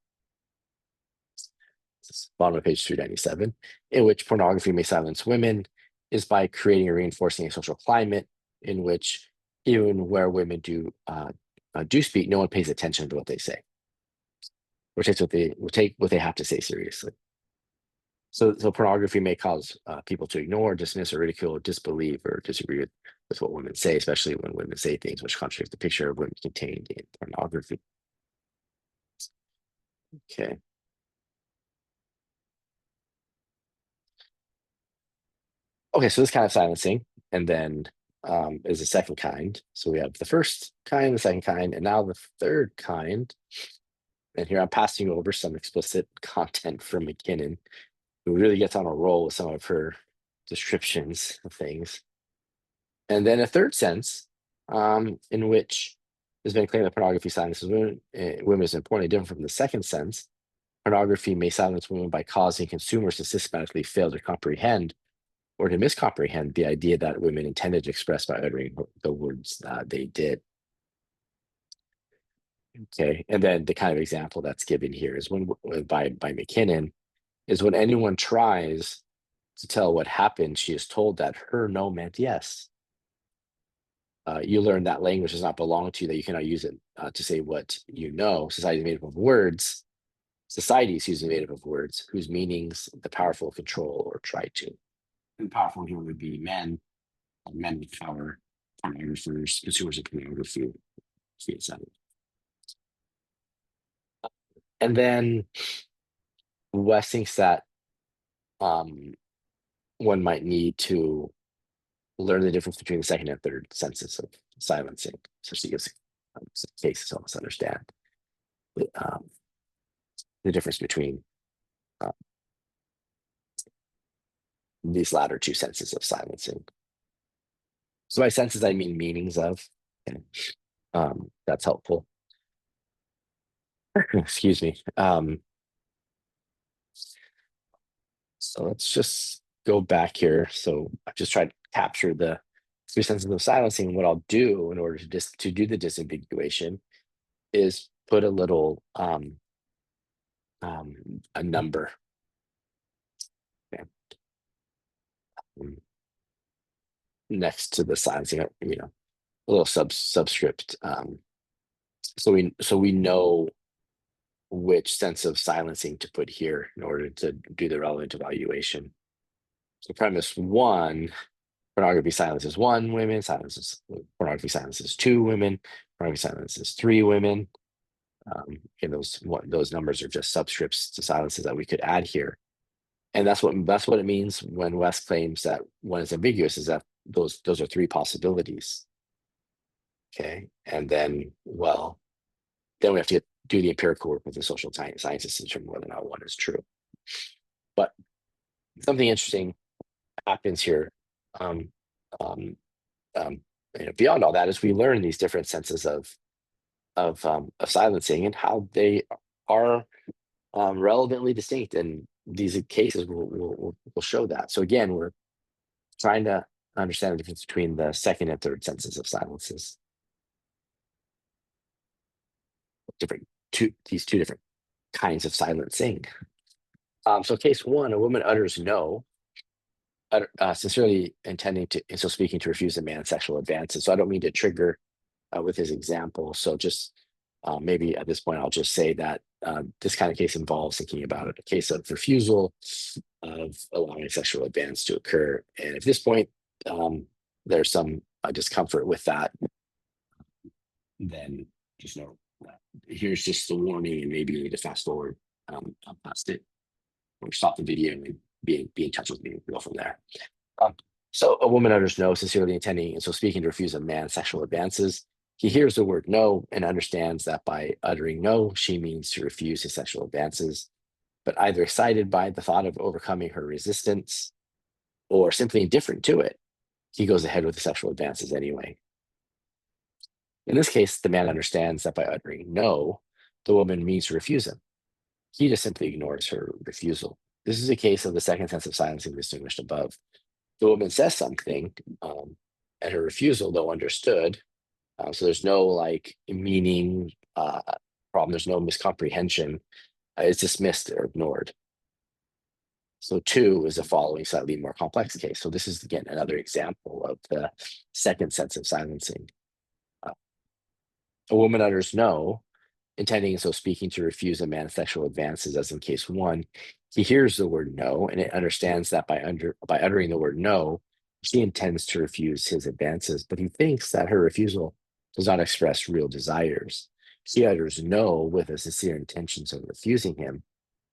of page 397, in which pornography may silence women, is by creating or reinforcing a social climate in which even where women do speak, no one pays attention to what they say, or takes what they have to say seriously. So pornography may cause people to ignore, dismiss, or ridicule, or disbelieve, or disagree with what women say, especially when women say things which contradict the picture of women contained in pornography. Okay. Okay, so this kind of silencing, and then is the second kind. So we have the first kind, the second kind, and now the third kind. And here I'm passing over some explicit content from Mackinnon, who really gets on a roll with some of her descriptions of things. And then a third sense, in which there's been claimed that pornography silences women is importantly different from the second sense. Pornography may silence women by causing consumers to systematically fail to comprehend or to miscomprehend the idea that women intended to express by uttering the words they did. Okay, and then the kind of example that's given here is when by Mackinnon is when anyone tries to tell what happened, she is told that her no meant yes. You learn that language does not belong to you, that you cannot use it to say what you know. Society is made up of words. Society is made up of words whose meanings the powerful control or try to. And the powerful here would be men with power, pornographers, consumers of pornography, etc. And then West thinks that one might need to learn the difference between the second and third senses of silencing. So she gives Some cases help us understand the difference between uh, these latter two senses of silencing. So by senses, I mean meanings of. Okay. That's helpful. Excuse me. So let's just go back here. So I've just tried to capture the three senses of silencing. What I'll do in order to do the disambiguation is put a little a number. Okay. Next to the silencing, a little subscript. So we know which sense of silencing to put here in order to do the relevant evaluation. So premise one, pornography silences one women, pornography silences two women, pornography silences three women. And those numbers are just subscripts to silences that we could add here. And that's what it means when West claims that one is ambiguous, is that those are three possibilities. Okay. And then, then we have to do the empirical work with the social sciences to determine whether or not one is true. But something interesting happens here. Beyond all that, is we learn these different senses of silencing and how they are relevantly distinct, and these cases will show that. So again, we're trying to understand the difference between the second and third senses of silences. These two different kinds of silencing. So case one, a woman utters no, sincerely intending to, and so speaking, to refuse a man's sexual advances. So I don't mean to trigger with his example. So just maybe at this point, I'll just say that this kind of case involves thinking about a case of refusal of allowing sexual advance to occur. And at this point, there's some discomfort with that, then just know here's just the warning, and maybe you need to fast forward past it, or stop the video and be in touch with me and go from there. So a woman utters no, sincerely intending, and so speaking, to refuse a man's sexual advances. He hears the word no and understands that by uttering no, she means to refuse his sexual advances, but either excited by the thought of overcoming her resistance or simply indifferent to it, he goes ahead with the sexual advances anyway. In this case, the man understands that by uttering no, the woman means to refuse him. He just simply ignores her refusal. This is a case of the second sense of silencing distinguished above. The woman says something, and her refusal, though understood, so there's no meaning problem, there's no miscomprehension, it's dismissed or ignored. So two is the following slightly more complex case. So this is, again, another example of the second sense of silencing. A woman utters no, intending, so speaking, to refuse a man's sexual advances, as in case one. He hears the word no, and it understands that by uttering the word no, she intends to refuse his advances, but he thinks that her refusal does not express real desires. She utters no with the sincere intentions of refusing him,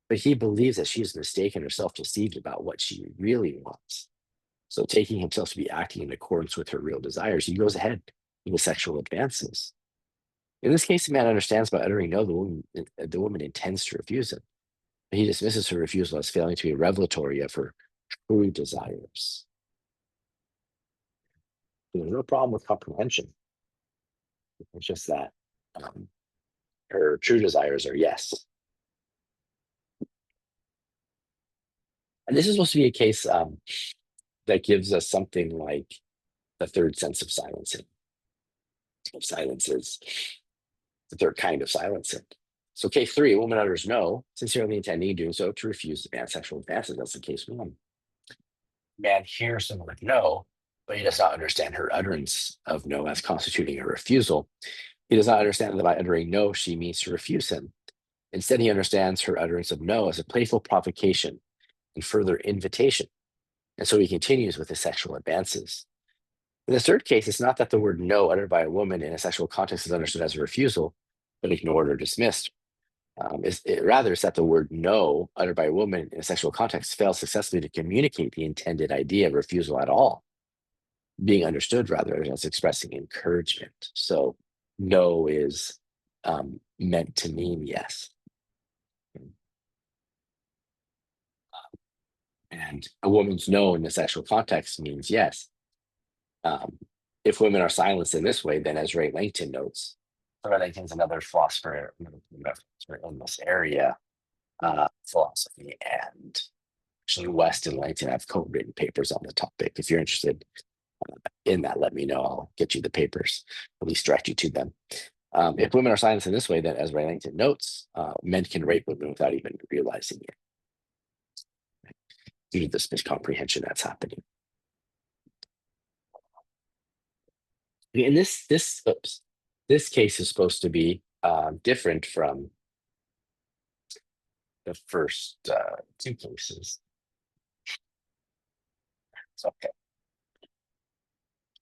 but he believes that she is mistaken or self-deceived about what she really wants. So taking himself to be acting in accordance with her real desires, he goes ahead with sexual advances. In this case, the man understands by uttering no, the woman intends to refuse him. He dismisses her refusal as failing to be revelatory of her true desires. There's no problem with comprehension. It's just that her true desires are yes. And this is supposed to be a case that gives us something like the third sense of silencing. Silences, the third kind of silencing. So case three, a woman utters no, sincerely intending doing so to refuse the man's sexual advances. That's the case one. Man hears the word no, but he does not understand her utterance of no as constituting a refusal. He does not understand that by uttering no, she means to refuse him. Instead, he understands her utterance of no as a playful provocation and further invitation. And so he continues with his sexual advances. In the third case, it's not that the word no uttered by a woman in a sexual context is understood as a refusal, but ignored or dismissed. Rather, it's that the word no uttered by a woman in a sexual context fails successfully to communicate the intended idea of refusal at all, being understood rather as expressing encouragement. So no is meant to mean yes. And a woman's no in the sexual context means yes. Um, if women are silenced in this way, then as Ray Langton notes, Ray Langton's another philosopher in this area, philosophy, and actually West and Langton have co-written papers on the topic. If you're interested in that, let me know. I'll get you the papers, at least direct you to them. If women are silenced in this way, then as Ray Langton notes, men can rape women without even realizing it due to this miscomprehension that's happening. And this case is supposed to be different from the first two cases. So, okay.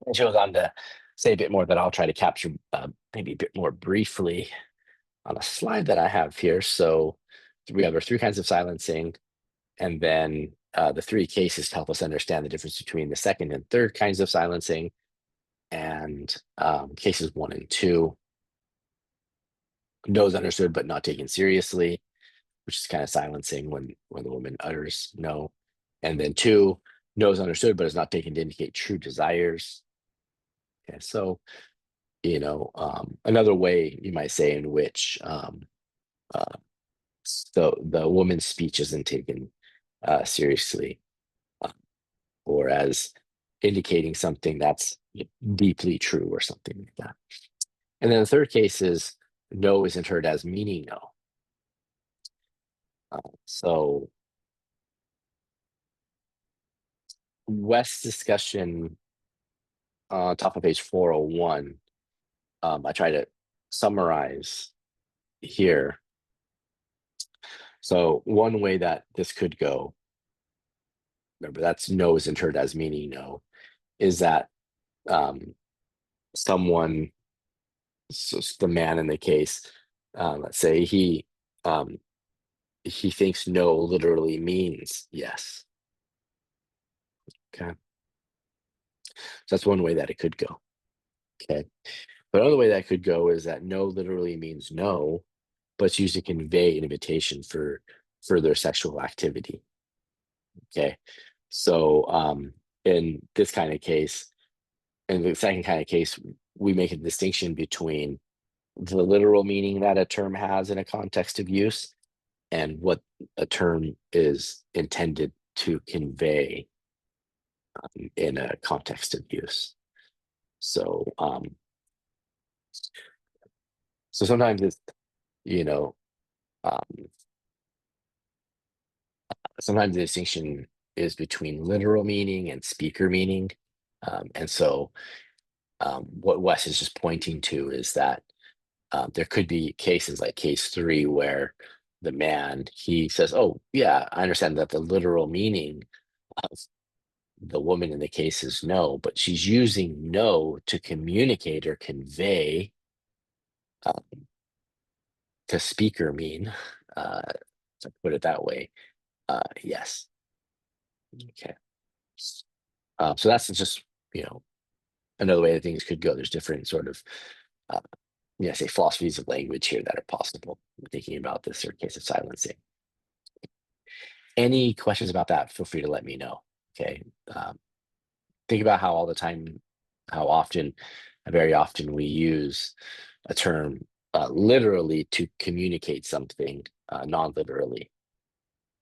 And she goes on to say a bit more that I'll try to capture maybe a bit more briefly on a slide that I have here. So we have our three kinds of silencing, and then the three cases to help us understand the difference between the second and third kinds of silencing, and cases 1 and 2. No is understood but not taken seriously, which is kind of silencing when the woman utters no. And then 2, no is understood but is not taken to indicate true desires. Okay, so another way you might say in which uh, the woman's speech isn't taken seriously, or as indicating something that's deeply true or something like that. And then the third case is no isn't heard as meaning no. So West's discussion on top of page 401, I try to summarize here. So one way that this could go, remember that's no isn't heard as meaning no, is that someone, so the man in the case, let's say he thinks no literally means yes. Okay, so that's one way that it could go. Okay, but another way that could go is that no literally means no, but it's used to convey an invitation for further sexual activity. Okay, so in this kind of case, in the second kind of case, we make a distinction between the literal meaning that a term has in a context of use and what a term is intended to convey in a context of use. So so sometimes it's, you know, um, sometimes the distinction is between literal meaning and speaker meaning. And so what Wes is just pointing to is that there could be cases like case 3 where the man, he says, oh yeah, I understand that the literal meaning of the woman in the case is no, but she's using no to communicate or convey, to speaker mean, to put it that way, yes. Okay. So that's just, another way that things could go. There's different sort of, uh, say philosophies of language here that are possible. Thinking about this third case of silencing. Any questions about that? Feel free to let me know. Okay. Think about how all the time, how often, very often we use a term literally to communicate something non-literally.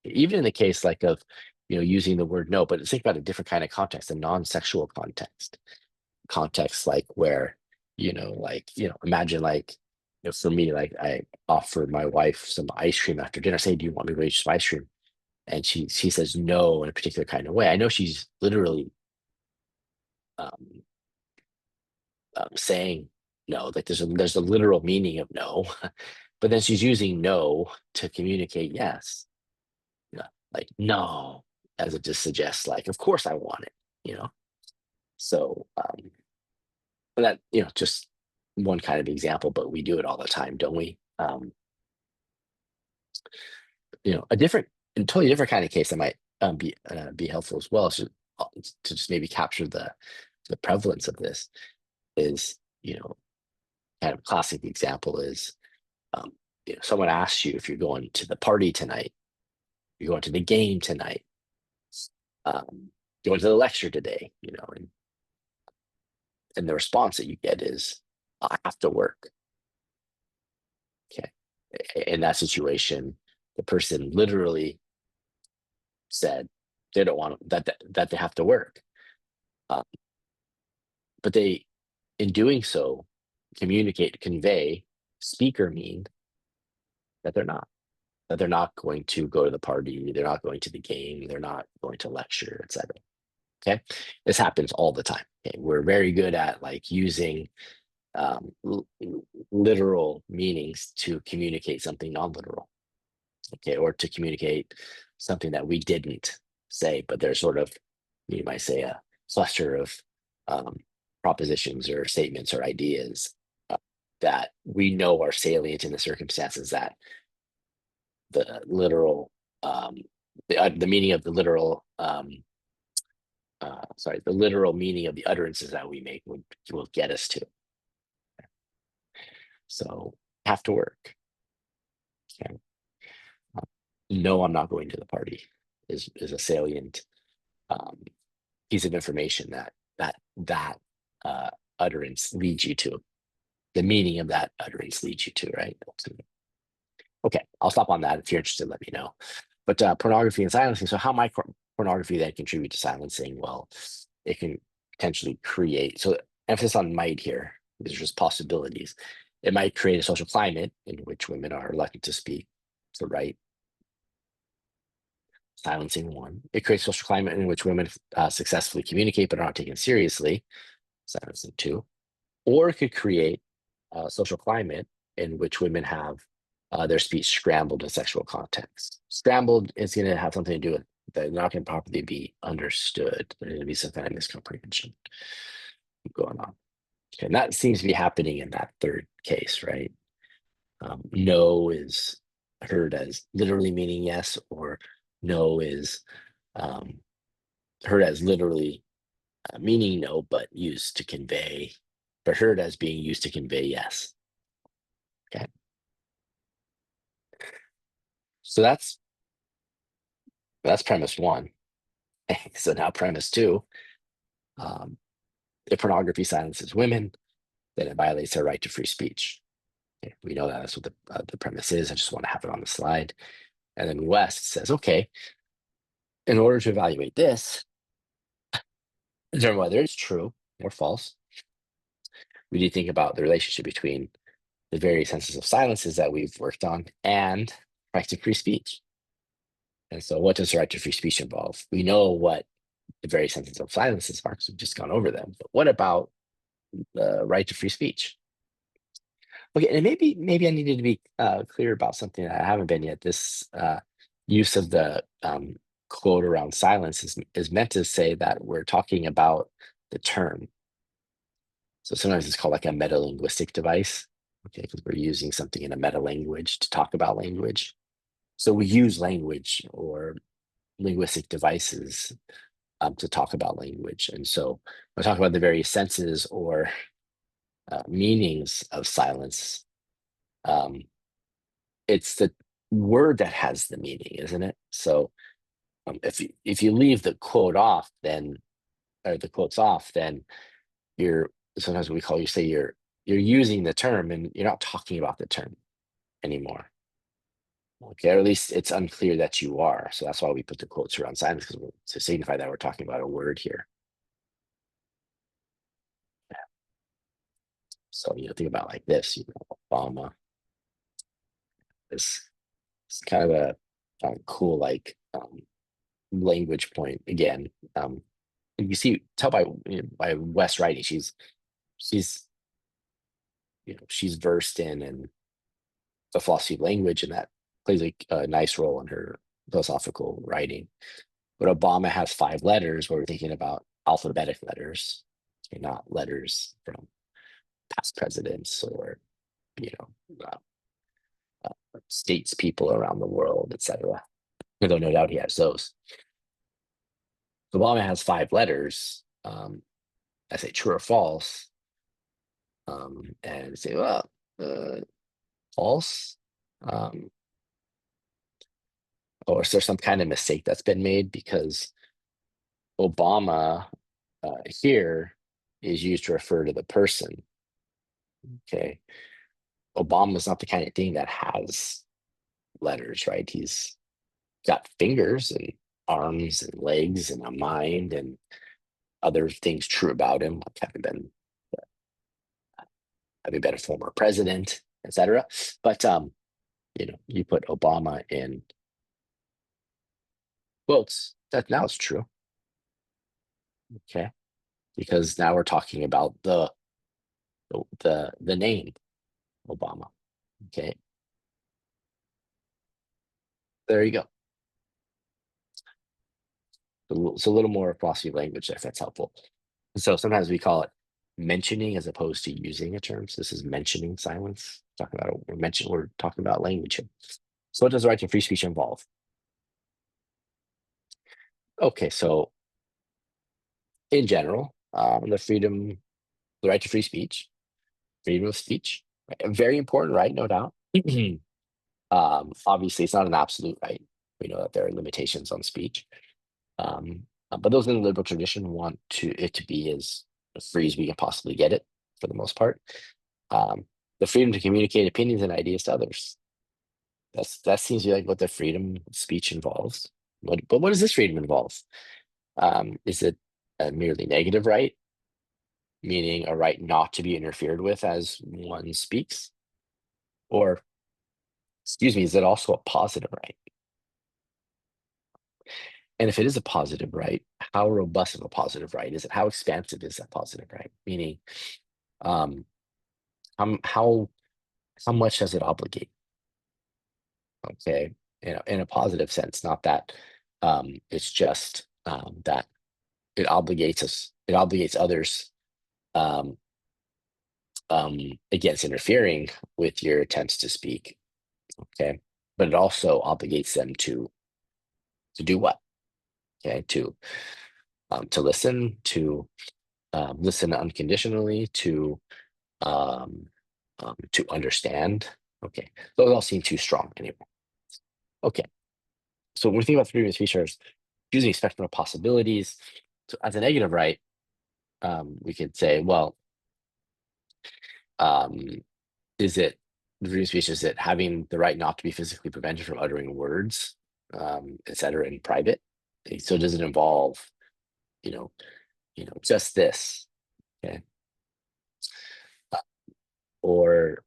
Even in the case like of, using the word no, but think about a different kind of context, a non-sexual context like where, imagine like, for me, like I offered my wife some ice cream after dinner, say, do you want me to make some ice cream? And she says no in a particular kind of way. I know she's literally um, saying no, like there's a literal meaning of no, but then she's using no to communicate yes. Like no, as it just suggests, like, of course I want it, So that, just one kind of example, but we do it all the time, don't we? A totally different kind of case that might be helpful as well, to just maybe capture the prevalence of this is, kind of classic example is, someone asks you if you're going to the party tonight, you're going to the game tonight, going to the lecture today, and the response that you get is, I have to work. Okay. In that situation, the person literally said they don't want that they have to work. Uh, but they, in doing so, convey, speak or mean that they're not going to go to the party, they're not going to the game, they're not going to lecture, etc. Okay. This happens all the time. Okay. We're very good at like using literal meanings to communicate something non-literal. Okay. Or to communicate something that we didn't say, but there's sort of, you might say, a cluster of um, propositions or statements or ideas that we know are salient in the circumstances that the literal, the meaning of the literal, the literal meaning of the utterances that we make will get us to. So have to work. Okay. No, I'm not going to the party is a salient piece of information that utterance leads you to. The meaning of that utterance leads you to, right? Okay, I'll stop on that. If you're interested, let me know. But pornography and silencing. So how might pornography then contribute to silencing? Well, it can potentially create, so emphasis on might here, these are just possibilities. It might create a social climate in which women are reluctant to speak, to write. Silencing one. It creates a social climate in which women successfully communicate but are not taken seriously. Silencing two. Or it could create a social climate in which women have their speech scrambled in sexual context. Scrambled is going to have something to do with they're not going to properly be understood. There's going to be some kind of miscomprehension going on. Okay, and that seems to be happening in that third case, right? No is heard as literally meaning yes, or no is heard as literally meaning no, but used to convey, but heard as being used to convey yes. Okay. So that's premise one. So now premise two, if pornography silences women, then it violates their right to free speech. Okay, we know that that's what the premise is. I just want to have it on the slide. And then West says, okay, in order to evaluate this, determine whether it's true or false, we need to think about the relationship between the various senses of silences that we've worked on and right to free speech. And so what does the right to free speech involve? We know what the various senses of silences are because we've just gone over them. But what about the right to free speech? Okay, and maybe I needed to be clear about something that I haven't been yet. This use of the quote around silence is meant to say that we're talking about the term. So sometimes it's called like a meta-linguistic device, okay, because we're using something in a meta language to talk about language. So we use language or linguistic devices to talk about language. And so when I talk about the various senses or meanings of silence, it's the word that has the meaning, isn't it? So if you leave the quote off, then or the quotes off, then you're sometimes we call you say you're using the term and you're not talking about the term anymore. Okay, or at least it's unclear that you are. So that's why we put the quotes around silence, because to signify that we're talking about a word here. So think about like this, Obama. This it's kind of a cool like language point again. You see, tell by Wes writing, she's she's versed in the philosophy of language, and that plays a nice role in her philosophical writing. But Obama has 5 letters where we're thinking about alphabetic letters, not letters from past presidents or uh, states people around the world, etc. Although no doubt he has those. Obama has 5 letters. I say true or false. and say, well, false. Or is there some kind of mistake that's been made because Obama here is used to refer to the person. Okay. Obama is not the kind of thing that has letters, right? He's got fingers and arms and legs and a mind and other things true about him, like having been a former president, etc. But you put Obama in quotes. That now it's true. Okay. Because now we're talking about the name Obama. Okay. There you go. It's a little more philosophy of language if that's helpful. So sometimes we call it mentioning as opposed to using a term. So this is mentioning silence. We're talking about language here. So what does the right to free speech involve? Okay, so in general, the right to free speech, freedom of speech, right? Very important right, no doubt. Obviously, it's not an absolute right. We know that there are limitations on speech. But those in the liberal tradition want it to be as free as we can possibly get it, for the most part. The freedom to communicate opinions and ideas to others. That seems to be like what the freedom of speech involves. But what does this freedom involve? Is it a merely negative right, meaning a right not to be interfered with as one speaks? Or, excuse me, is it also a positive right? And if it is a positive right, how robust of a positive right is it? How expansive is that positive right? Meaning, um, how much does it obligate? Okay, in a positive sense, not that it's just that it obligates us, it obligates others um, against interfering with your attempts to speak. Okay, but it also obligates them to do what? Okay, to listen, to listen unconditionally, to understand. Okay, those all seem too strong anyway. Okay, so when we think about freedom of speech as using a spectrum of possibilities, so as a negative right, we could say, well, um, is it the freedom of speech? Is it having the right not to be physically prevented from uttering words, etc., in private? So does it involve, you know, just this? Okay, or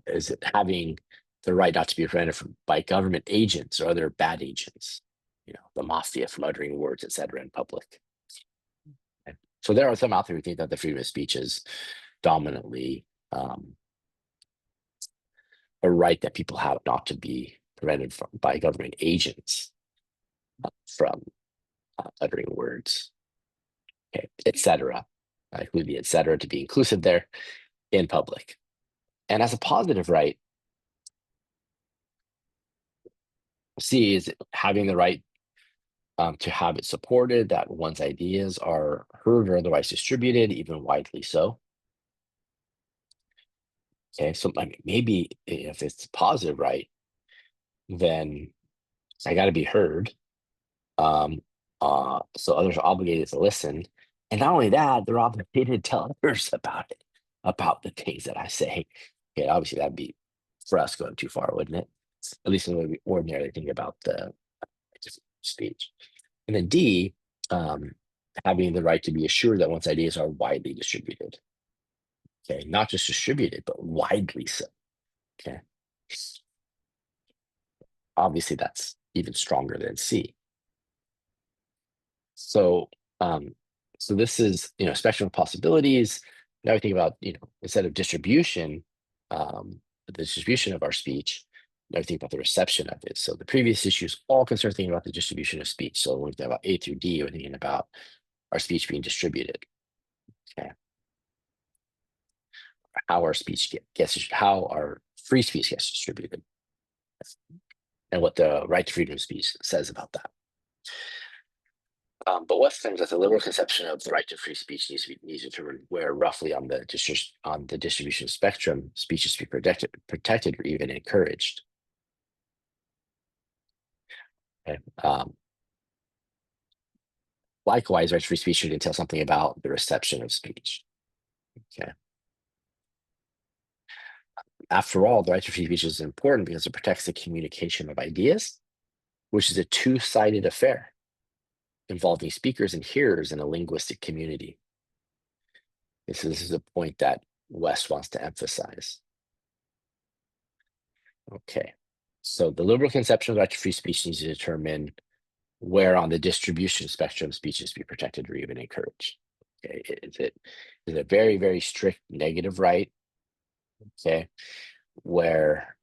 is it having the right not to be prevented by government agents or other bad agents, the mafia, from uttering words, etc., in public? Okay. So there are some out there who think that the freedom of speech is dominantly a right that people have not to be prevented by government agents from uttering words, okay, etc. I include the etc. to be inclusive there, in public. And as a positive right, C is having the right to have it supported, that one's ideas are heard or otherwise distributed, even widely so. Okay, so maybe if it's positive right, then I got to be heard. So others are obligated to listen, and not only that, they're obligated to tell others about it, about the things that I say. Okay, obviously that'd be for us going too far, wouldn't it? At least in the way we ordinarily think about the speech. And then D, um, having the right to be assured that one's ideas are widely distributed. Okay, not just distributed, but widely so. Okay, obviously that's even stronger than C. So, um, so this is spectrum of possibilities. Now we think about instead of distribution, the distribution of our speech. Now we think about the reception of it. So the previous issues all concerned thinking about the distribution of speech. So when we think about A through D, we're thinking about our speech being distributed. Okay, how our speech how our free speech gets distributed, and what the right to freedom of speech says about that. But West claims that the liberal conception of the right to free speech needs to determine where roughly on the distribution spectrum speech is to be protected or even encouraged. Okay. Likewise, right to free speech should entail something about the reception of speech. Okay. After all, the right to free speech is important because it protects the communication of ideas, which is a two-sided affair involving speakers and hearers in a linguistic community. This is a point that West wants to emphasize. Okay, so the liberal conception of right to free speech needs to determine where on the distribution spectrum speech is to be protected or even encouraged. Okay, is it a very, very strict negative right? Okay, where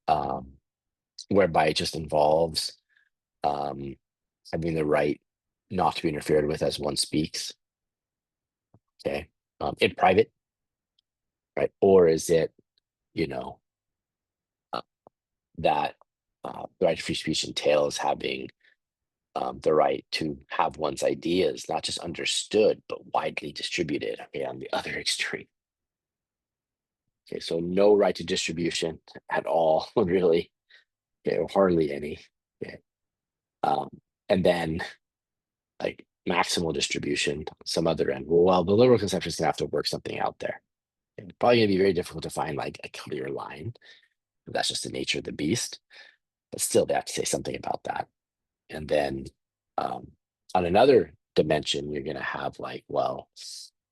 whereby it just involves um, having the right not to be interfered with as one speaks. Okay, in private, right? Or is it, you know, uh, that the right to free speech entails having the right to have one's ideas not just understood but widely distributed? Okay, on the other extreme. Okay, so no right to distribution at all, really. Okay, or hardly any. Okay, um, and then like maximal distribution, some other end. Well, the liberal conception is gonna have to work something out there. It's probably gonna be very difficult to find like a clear line. That's just the nature of the beast. But still, they have to say something about that. And then um, on another dimension, you're gonna have like, well,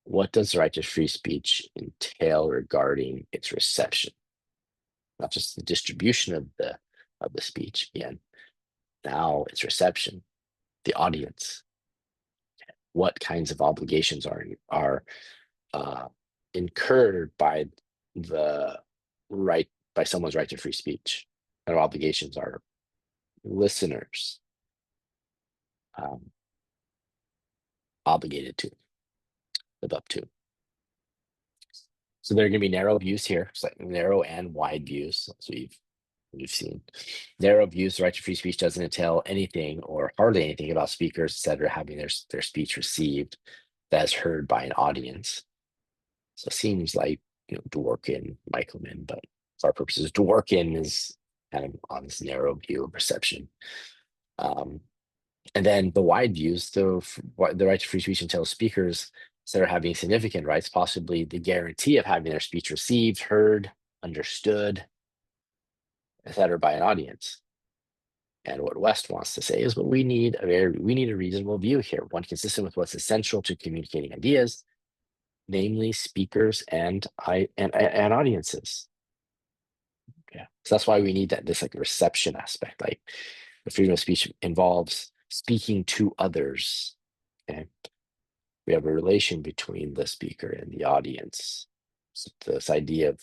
what does the right to free speech entail regarding its reception? Not just the distribution of the speech, and now its reception, the audience. What kinds of obligations are uh, incurred by the right by someone's right to free speech? Their obligations are listeners um, obligated to live up to. So there are going to be narrow views here, so narrow and wide views. So we've seen narrow views. The right to free speech doesn't entail anything or hardly anything about speakers, etc., having their speech received that is heard by an audience. So it seems like Dworkin, Mackinnon, but for our purposes, Dworkin is kind of on this narrow view of perception. Um, and then the wide views, the right to free speech entails speakers that are having significant rights, possibly the guarantee of having their speech received, heard, understood, etc., by an audience. And what West wants to say is, well, we need a reasonable view here, one consistent with what's essential to communicating ideas, namely speakers and audiences. Yeah, so that's why we need this like reception aspect. Like the freedom of speech involves speaking to others. Okay, we have a relation between the speaker and the audience. So this idea of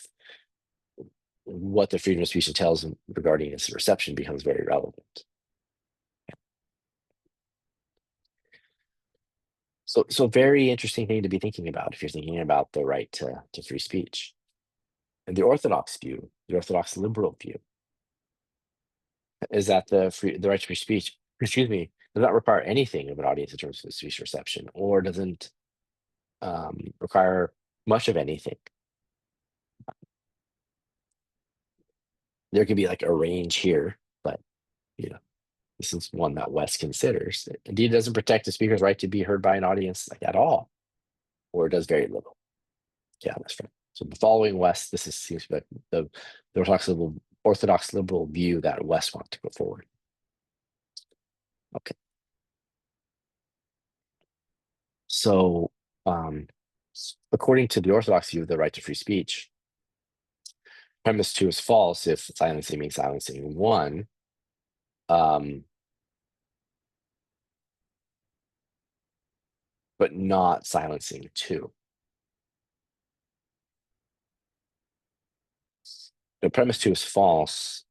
what the freedom of speech entails regarding its reception becomes very relevant. So very interesting thing to be thinking about if you're thinking about the right to free speech. And the Orthodox view, the Orthodox liberal view, is that the right to free speech, excuse me, does not require anything of an audience in terms of speech reception, or doesn't require much of anything. There could be like a range here, but this is one that West considers. Indeed, it doesn't protect the speaker's right to be heard by an audience like at all, or it does very little. Yeah, that's right. So following West, seems like the Orthodox liberal view that West wants to go forward. Okay. So according to the Orthodox view of the right to free speech, premise two is false if silencing means silencing one. But not silencing two. The premise two is false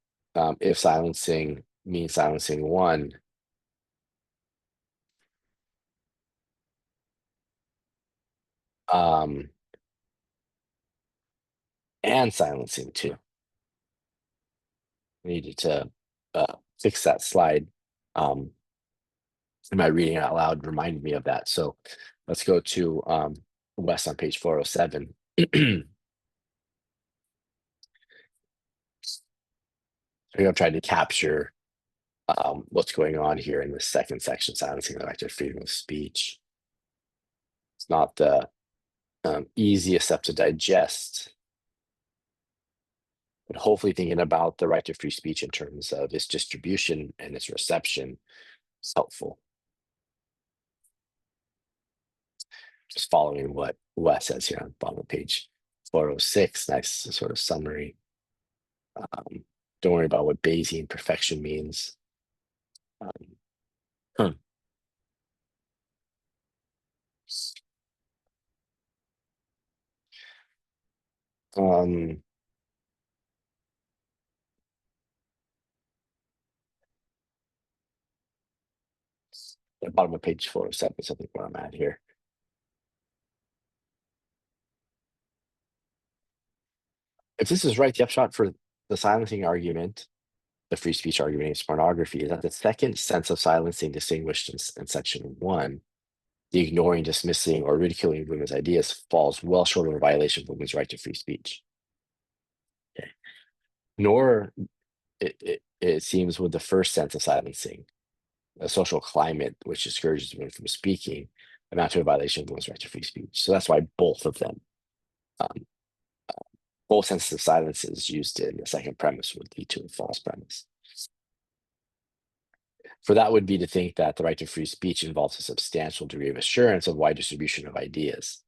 if silencing means silencing one. And silencing two. We needed to fix that slide. my reading out loud reminded me of that. So let's go to Wes on page 407. I'm trying to capture what's going on here in the second section, silencing the right to freedom of speech. It's not the easiest step to digest, but hopefully thinking about the right to free speech in terms of its distribution and its reception is helpful. Just following what Wes says here on the bottom of page 406, nice sort of summary. Don't worry about what Bayesian perfection means. Hmm. The bottom of page 407 is something where I'm at here. If this is right, the upshot for the silencing argument, the free speech argument against pornography, is that the second sense of silencing distinguished in section 1, the ignoring, dismissing, or ridiculing women's ideas, falls well short of a violation of women's right to free speech. Okay. Nor it seems with the first sense of silencing, a social climate which discourages women from speaking, amount to a violation of women's right to free speech. So that's why both of them, both senses of silences used in the second premise would lead to a false premise. For that would be to think that the right to free speech involves a substantial degree of assurance of wide distribution of ideas.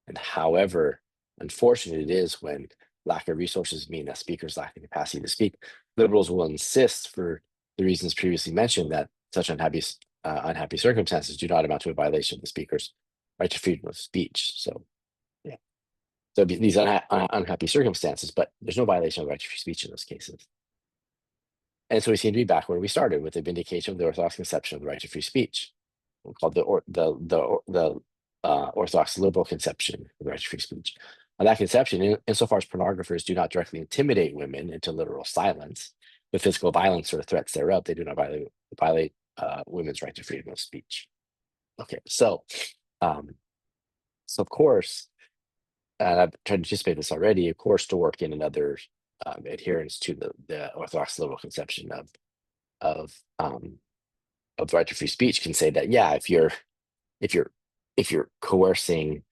And however unfortunate it is when lack of resources mean that speakers lack the capacity to speak, liberals will insist, for the reasons previously mentioned, that such unhappy circumstances do not amount to a violation of the speaker's right to freedom of speech. So, yeah, so these unhappy circumstances, but there's no violation of the right to free speech in those cases. And so we seem to be back where we started, with the vindication of the Orthodox conception of the right to free speech, called the Orthodox liberal conception of the right to free speech. And that conception, insofar as pornographers do not directly intimidate women into literal silence with physical violence or threats thereof, they do not violate women's right to freedom of speech. Okay, so of course, and I've tried to anticipate this already, of course, to work in another adherence to the Orthodox liberal conception of the right to free speech can say that, yeah, if you're coercing,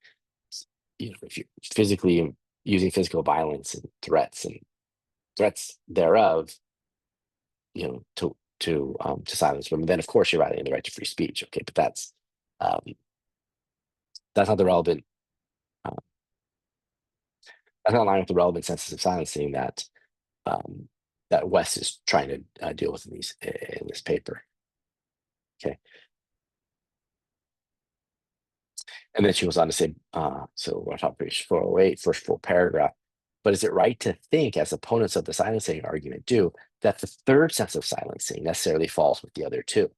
if you're physically using physical violence and threats thereof, to silence women, then of course you're violating the right to free speech. Okay, but that's not the relevant. That's not in line with the relevant senses of silencing that that Wes is trying to deal with in this paper. Okay. And then she goes on to say, so we're on top of page 408, first full paragraph. But is it right to think, as opponents of the silencing argument do, that the third sense of silencing necessarily falls with the other two?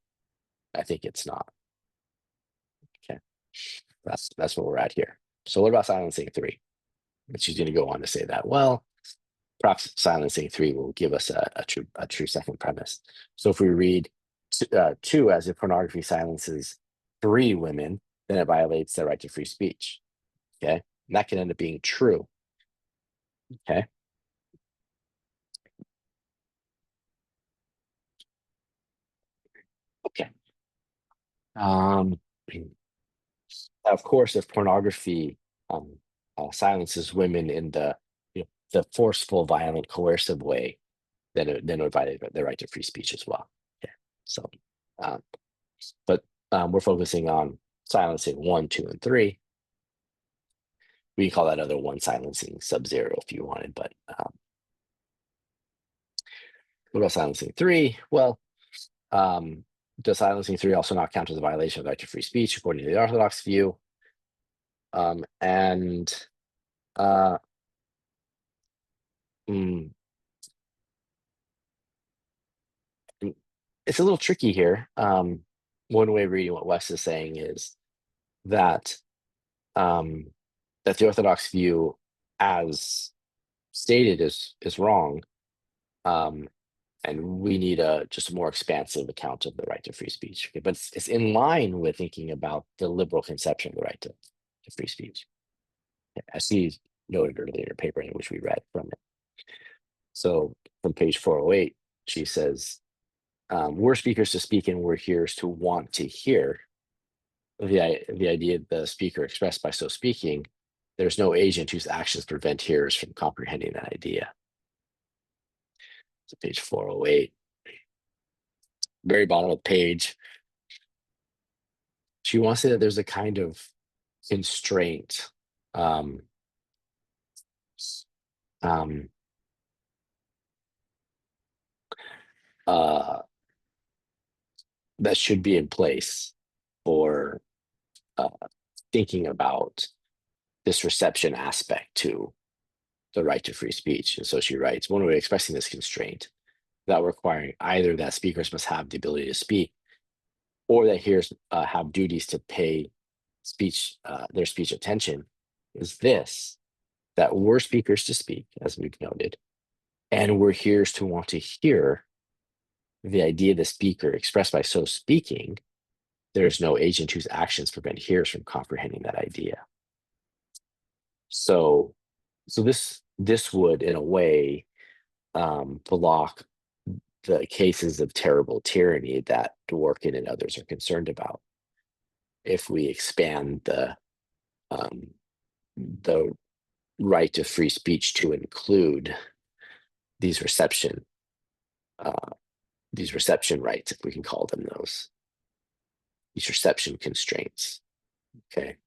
I think it's not. Okay, that's where we're at here. So what about silencing 3? And she's going to go on to say that, well, perhaps silencing 3 will give us a true second premise. So if we read 2 as if pornography silences 3 women, then it violates their right to free speech. Okay, and that can end up being true. Okay. Okay. Of course, if pornography silences women in the forceful, violent, coercive way, then it would violate the right to free speech as well. Okay. So, but we're focusing on silencing 1, 2, and 3. We can call that other one silencing sub-0 if you wanted, but what about silencing 3? Well, does silencing 3 also not count as a violation of the right to free speech according to the Orthodox view? And it's a little tricky here. One way of reading what Wes is saying is that that the Orthodox view, as stated, is wrong. And we need a just a more expansive account of the right to free speech. Okay, but it's in line with thinking about the liberal conception of the right to free speech, as he noted earlier in a paper in which we read from it. So from page 408, she says, we're speakers to speak and we're hearers to want to hear. The idea the speaker expressed by so speaking, there's no agent whose actions prevent hearers from comprehending that idea. So page 408, very bottom of the page, she wants to say that there's a kind of constraint um, um, uh, that should be in place for uh, thinking about this reception aspect to the right to free speech. And so she writes, one way of expressing this constraint without requiring either that speakers must have the ability to speak or that hearers have duties to pay their speech attention is this, that we're speakers to speak, as we've noted, and we're hearers to want to hear the idea of the speaker expressed by so speaking. There's no agent whose actions prevent hearers from comprehending that idea. So this would, in a way, block the cases of terrible tyranny that Dworkin and others are concerned about. If we expand the right to free speech to include these reception rights, if we can call them these reception constraints. Okay.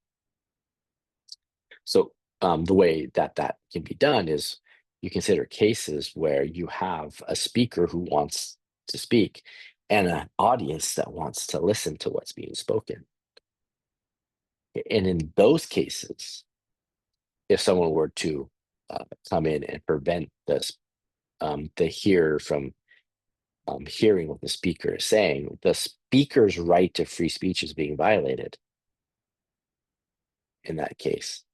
So the way that can be done is you consider cases where you have a speaker who wants to speak and an audience that wants to listen to what's being spoken. And in those cases, if someone were to come in and prevent the hearer from hearing what the speaker is saying, the speaker's right to free speech is being violated in that case.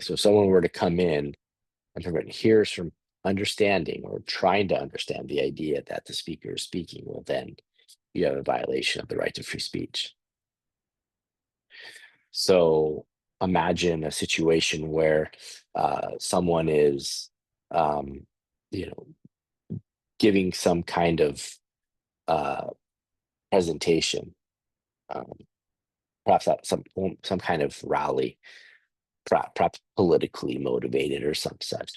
So if someone were to come in and prevent hearers from understanding or trying to understand the idea that the speaker is speaking, well, then you have a violation of the right to free speech. So imagine a situation where someone is, you know, giving some kind of presentation, perhaps at some kind of rally, perhaps politically motivated or some such,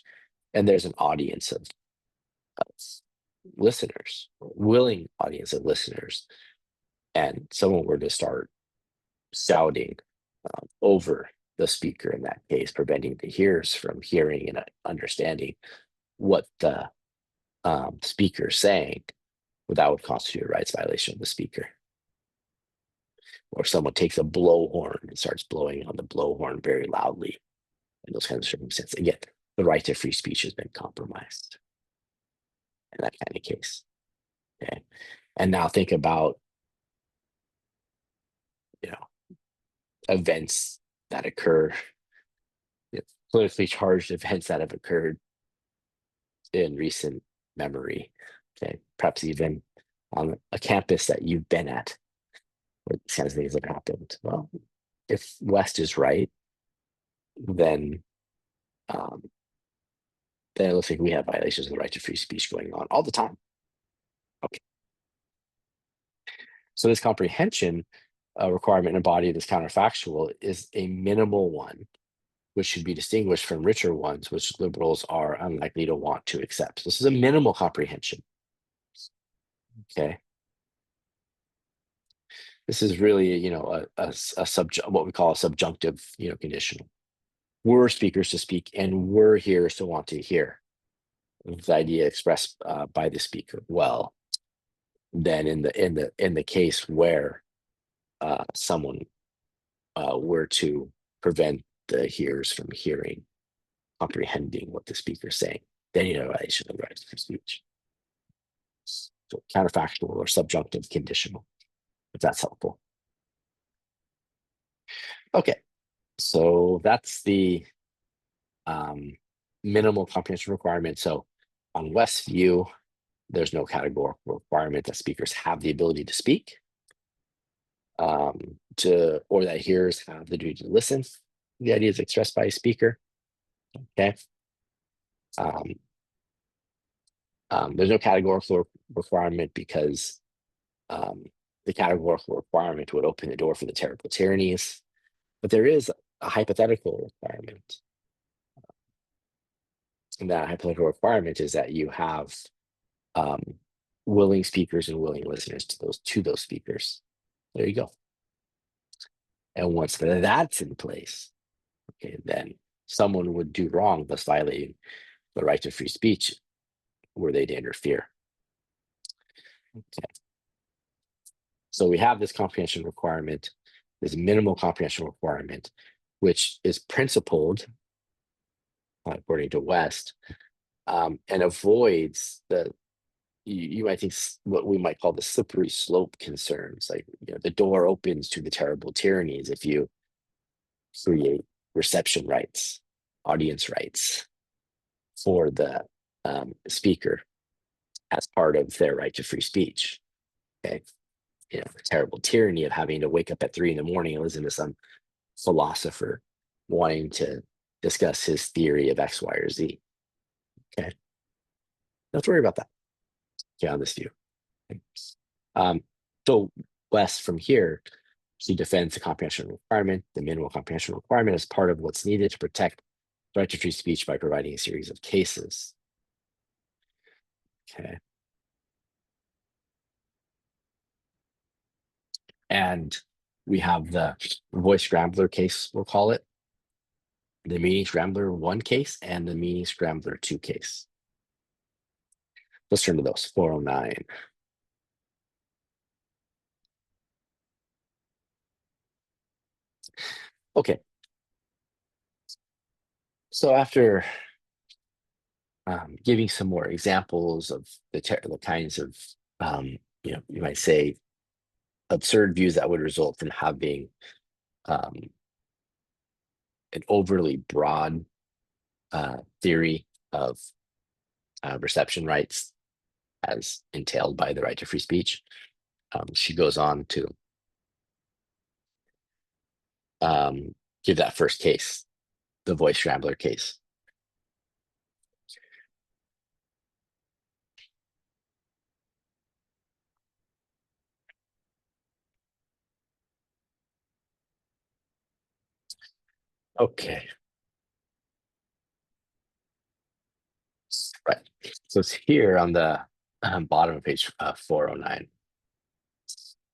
and there's an audience of listeners, willing audience of listeners, and someone were to start shouting over the speaker in that case, preventing the hearers from hearing and understanding what the speaker is saying, well, that would constitute a rights violation of the speaker. Or someone takes a blowhorn and starts blowing on the blowhorn very loudly in those kinds of circumstances. Again, the right to free speech has been compromised in that kind of case. Okay. And now think about, events that occur, politically charged events that have occurred in recent memory. Okay. Perhaps even on a campus that you've been at where these kinds of things have happened. Well, if West is right, then it looks like we have violations of the right to free speech going on all the time. Okay. So this comprehension requirement in a body that's counterfactual is a minimal one, which should be distinguished from richer ones, which liberals are unlikely to want to accept. This is a minimal comprehension. Okay. This is really, a subject, what we call a subjunctive, conditional. We're speakers to speak, and we're hearers to want to hear the idea expressed by the speaker. Well, then in the case where someone were to prevent the hearers from comprehending what the speaker is saying, then you have a violation of the right to speech. So counterfactual or subjunctive conditional, if that's helpful. Okay, so that's the minimal comprehension requirement. So on West's view, there's no categorical requirement that speakers have the ability to speak, or that hearers have the duty to listen. The idea is expressed by a speaker. Okay. There's no categorical requirement because the categorical requirement would open the door for the terrible tyrannies. But there is a hypothetical requirement. And that hypothetical requirement is that you have willing speakers and willing listeners to those speakers. There you go. And once that's in place, okay, then someone would do wrong, thus violating the right to free speech, were they to interfere. Okay. So we have this comprehension requirement, this minimal comprehension requirement, which is principled, according to West, and avoids you might think what we might call the slippery slope concerns, like the door opens to the terrible tyrannies if you create reception rights, audience rights for the speaker as part of their right to free speech. Okay, the terrible tyranny of having to wake up at 3 a.m. and listen to some philosopher wanting to discuss his theory of X, Y, or Z. Okay, don't worry about that. Okay, on this view. So West from here, she defends the comprehension requirement, the minimal comprehension requirement, as part of what's needed to protect the right to free speech by providing a series of cases. Okay. And we have the voice scrambler case, we'll call it, the meaning scrambler 1 case, and the meaning scrambler 2 case. Let's turn to those. 409. Okay. So after giving some more examples of the kinds of, you might say, absurd views that would result from having an overly broad theory of reception rights as entailed by the right to free speech. She goes on to give that first case, the voice scrambler case. Okay. Right. So it's here on the bottom of page 409.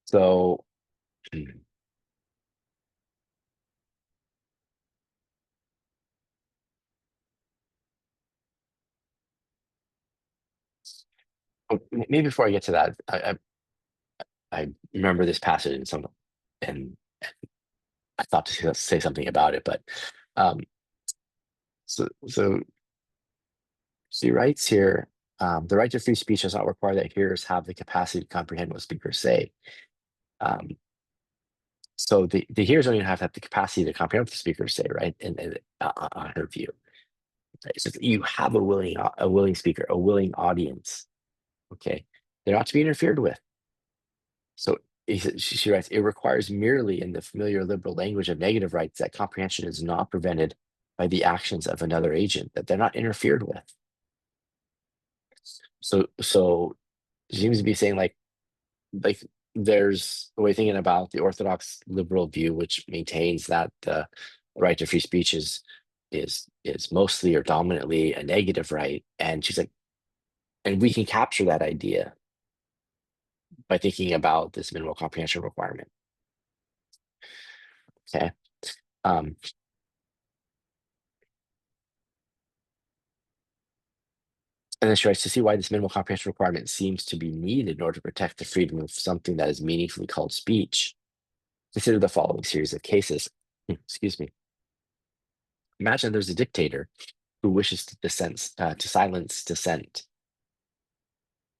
So maybe before I get to that, I remember this passage and I thought to say something about it, but so she writes here, the right to free speech does not require that hearers have the capacity to comprehend what speakers say. So the hearers don't even have to have the capacity to comprehend what the speakers say, right? And on her view, right? So you have a willing speaker, a willing audience. Okay, they're not to be interfered with. So she writes, it requires merely in the familiar liberal language of negative rights that comprehension is not prevented by the actions of another agent, that they're not interfered with. So she seems to be saying like there's a way thinking about the orthodox liberal view, which maintains that the right to free speech is mostly or dominantly a negative right. And she's like, and we can capture that idea by thinking about this minimal comprehension requirement. Okay. And then she writes, to see why this minimal comprehension requirement seems to be needed in order to protect the freedom of something that is meaningfully called speech, consider the following series of cases. Excuse me. Imagine there's a dictator who wishes to silence dissent.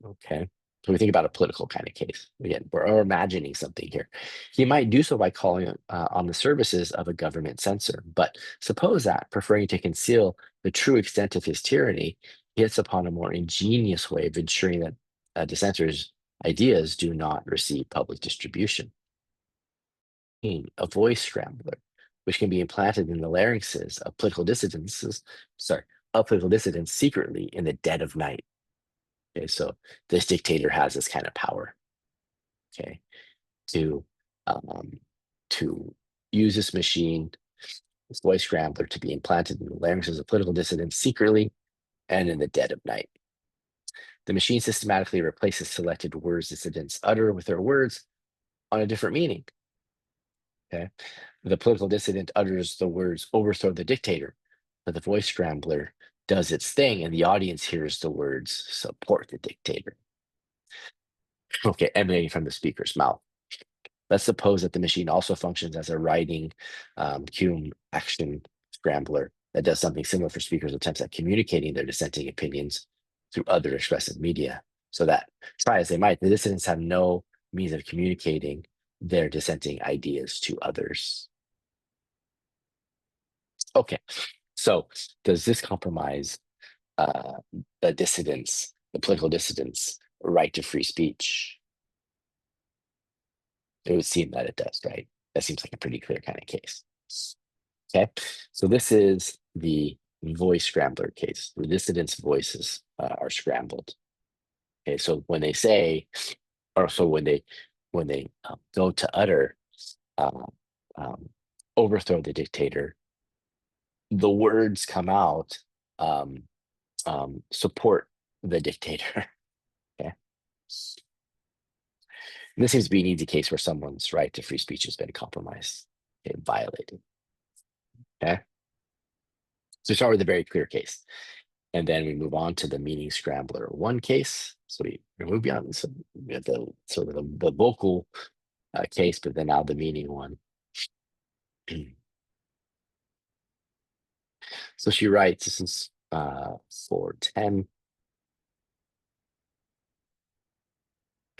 Okay. So we think about a political kind of case. Again, we're imagining something here. He might do so by calling on the services of a government censor. But suppose that, preferring to conceal the true extent of his tyranny, he hits upon a more ingenious way of ensuring that dissenters' ideas do not receive public distribution. A voice scrambler, which can be implanted in the larynxes of political dissidents, secretly in the dead of night. Okay, so this dictator has this kind of power, okay, to um, to use this machine, this voice scrambler, to be implanted in the larynxes of political dissidents secretly and in the dead of night. The machine systematically replaces selected words dissidents utter with their words on a different meaning. Okay, the political dissident utters the words "overthrow the dictator," but the voice scrambler does its thing, and the audience hears the words "support the dictator." Okay, emanating from the speaker's mouth. Let's suppose that the machine also functions as a writing cue action scrambler that does something similar for speakers' attempts at communicating their dissenting opinions through other expressive media. So that, try as they might, the dissidents have no means of communicating their dissenting ideas to others. Okay, so does this compromise the dissidents, the political dissidents' right to free speech? It would seem that it does, right? That seems like a pretty clear kind of case. Okay, so this is the voice scrambler case. The dissidents' voices are scrambled. Okay, so when they say, or so when they go to utter, uh, um, overthrow the dictator, the words come out, um, support the dictator. Okay, and this seems to be an easy case where someone's right to free speech has been compromised, okay, violated. Okay, so start with a very clear case, and then we move on to the meaning scrambler one case. So we move beyond, so we have the sort of the vocal case, but then now the meaning one. So she writes, this is 410.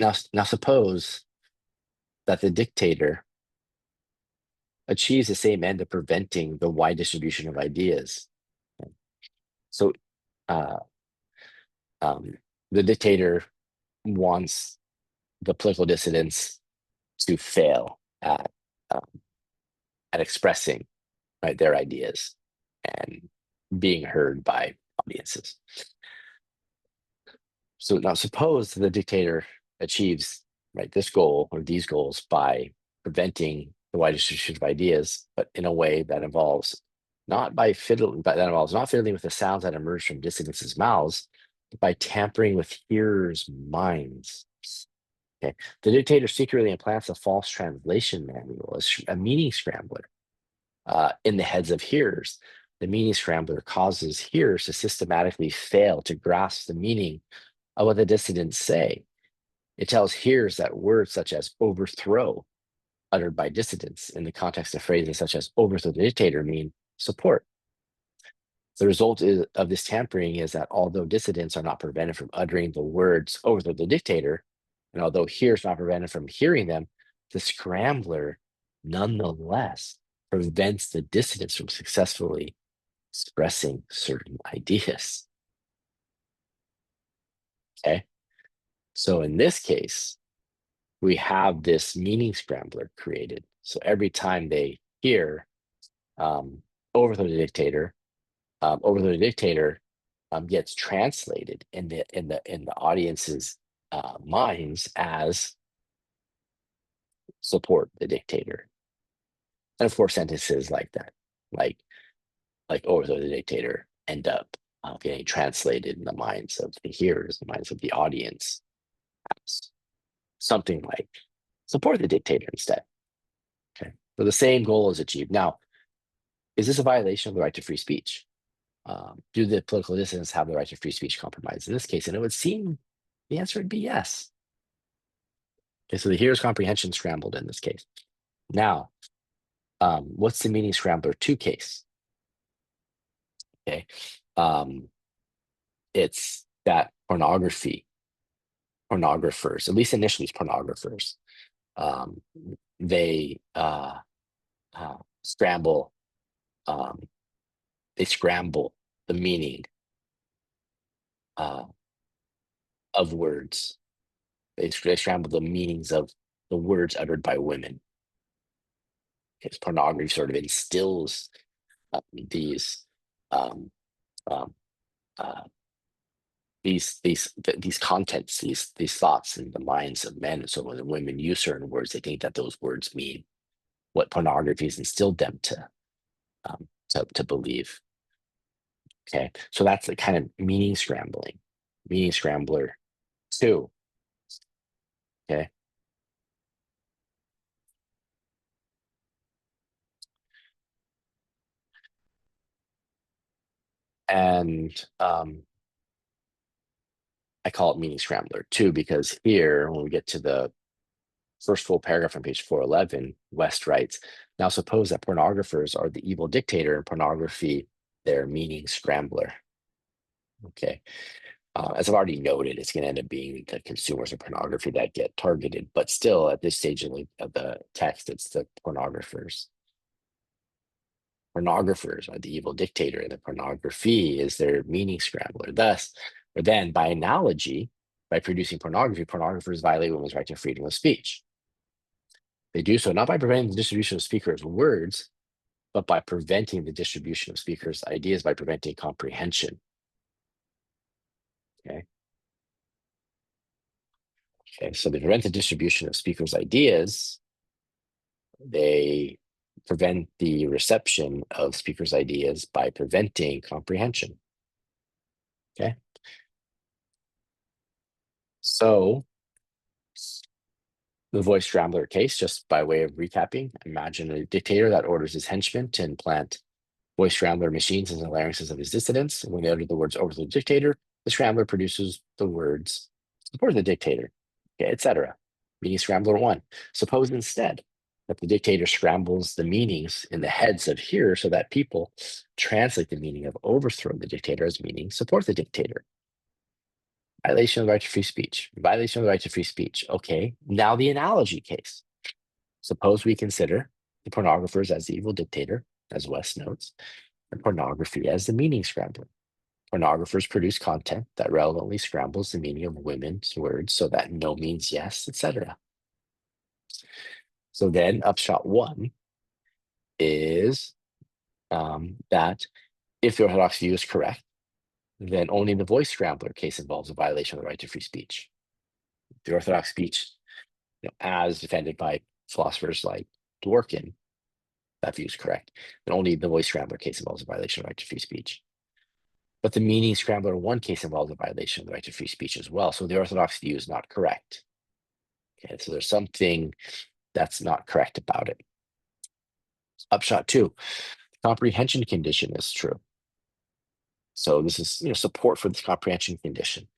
Now suppose that the dictator achieves the same end of preventing the wide distribution of ideas. So uh, the dictator wants the political dissidents to fail um, at expressing, right, their ideas and being heard by audiences. So now suppose the dictator achieves, right, this goal or these goals by preventing the wide distribution of ideas, but in a way that involves not by fiddling, but that involves not fiddling with the sounds that emerge from dissidents' mouths, but by tampering with hearers' minds. Okay. The dictator secretly implants a false translation manual, a meaning scrambler, in the heads of hearers. The meaning scrambler causes hearers to systematically fail to grasp the meaning of what the dissidents say. It tells hearers that words such as overthrow, uttered by dissidents in the context of phrases such as overthrow the dictator, mean support. The result of this tampering is that although dissidents are not prevented from uttering the words overthrow the dictator, and although hearers are not prevented from hearing them, the scrambler nonetheless prevents the dissidents from successfully expressing certain ideas. Okay, so in this case, we have this meaning scrambler created. So every time they hear overthrow the dictator, gets translated in the audience's minds as support the dictator. And of course, sentences like that, like overthrow the dictator, end up getting translated in the minds of the hearers, the minds of the audience, as something like support the dictator instead. Okay, so the same goal is achieved. Now, is this a violation of the right to free speech? Do the political dissidents have the right to free speech compromised in this case? And it would seem the answer would be yes. Okay, so the here's comprehension scrambled in this case. Now, what's the meaning scrambler 2 case? Okay, it's that pornography pornographers, at least initially it's pornographers, they scramble they scramble the meaning uh, of words. They scramble the meanings of the words uttered by women. Because pornography sort of instills these um, um, uh, these contents, these thoughts in the minds of men. And so when women use certain words, they think that those words mean what pornography has instilled them to believe. Okay, so that's the kind of meaning scrambling. Meaning scrambler 2. Okay. And I call it meaning scrambler 2 because here, when we get to the first full paragraph on page 411, West writes, now suppose that pornographers are the evil dictator and pornography their meaning scrambler. Okay. As I've already noted, it's going to end up being the consumers of pornography that get targeted, but still at this stage of the text, it's the pornographers. Pornographers are the evil dictator, and the pornography is their meaning scrambler. Thus, or then by analogy, by producing pornography, pornographers violate women's right to freedom of speech. They do so not by preventing the distribution of speakers' words, but by preventing the distribution of speakers' ideas, by preventing comprehension. Okay. Okay, so they prevent the distribution of speakers' ideas. They prevent the reception of speakers' ideas by preventing comprehension. Okay. So the voice scrambler case, just by way of recapping, imagine a dictator that orders his henchmen to implant voice scrambler machines in the larynxes of his dissidents. When they utter the words over to the dictator, the scrambler produces the words support the dictator, okay, etc. Meaning scrambler 1. Suppose instead that the dictator scrambles the meanings in the heads of hearers so that people translate the meaning of overthrow the dictator as meaning support the dictator. Violation of the right to free speech. Violation of the right to free speech. Okay, now the analogy case. Suppose we consider the pornographers as the evil dictator, as West notes, and pornography as the meaning scrambler. Pornographers produce content that relevantly scrambles the meaning of women's words so that no means yes, etc. So then upshot 1 is that if the orthodox view is correct, then only the voice scrambler case involves a violation of the right to free speech. The orthodox speech, as defended by philosophers like Dworkin, that view is correct, then only the voice scrambler case involves a violation of the right to free speech. But the meaning scrambler 1 case involves a violation of the right to free speech as well. So the orthodox view is not correct. Okay, so there's something that's not correct about it. Upshot 2, the comprehension condition is true. So this is support for this comprehension condition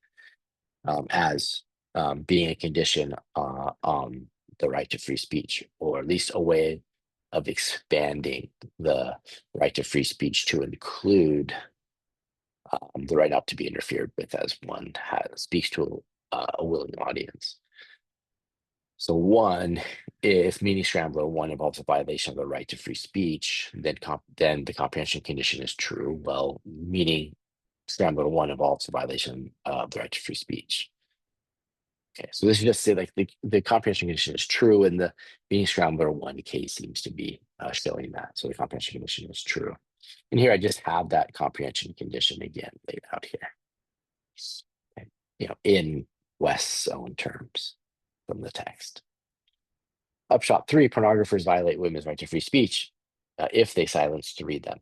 as being a condition on the right to free speech, or at least a way of expanding the right to free speech to include the right not to be interfered with as one speaks to a willing audience. So 1, if meaning scrambler 1 involves a violation of the right to free speech, then the comprehension condition is true. Well, meaning scrambler 1 involves a violation of the right to free speech. Okay, so this is just say like the comprehension condition is true, and the meaning scrambler 1 case seems to be showing that. So the comprehension condition is true. And here I just have that comprehension condition again laid out here. Okay. In West's own terms from the text. Upshot 3, pornographers violate women's right to free speech if they silence to read them.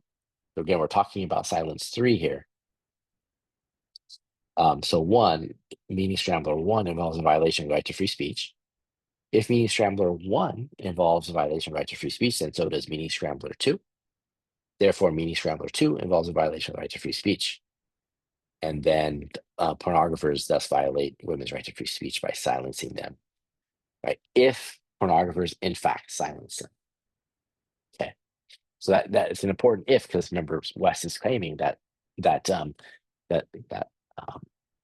So again, we're talking about silence 3 here. So 1, meaning scrambler 1 involves a violation of the right to free speech. If meaning scrambler 1 involves a violation of the right to free speech, then so does meaning scrambler 2. Therefore, meaning scrambler 2 involves a violation of the right to free speech. And then pornographers thus violate women's right to free speech by silencing them, right? If pornographers in fact silence them. Okay, so that is an important if, because remember West is claiming that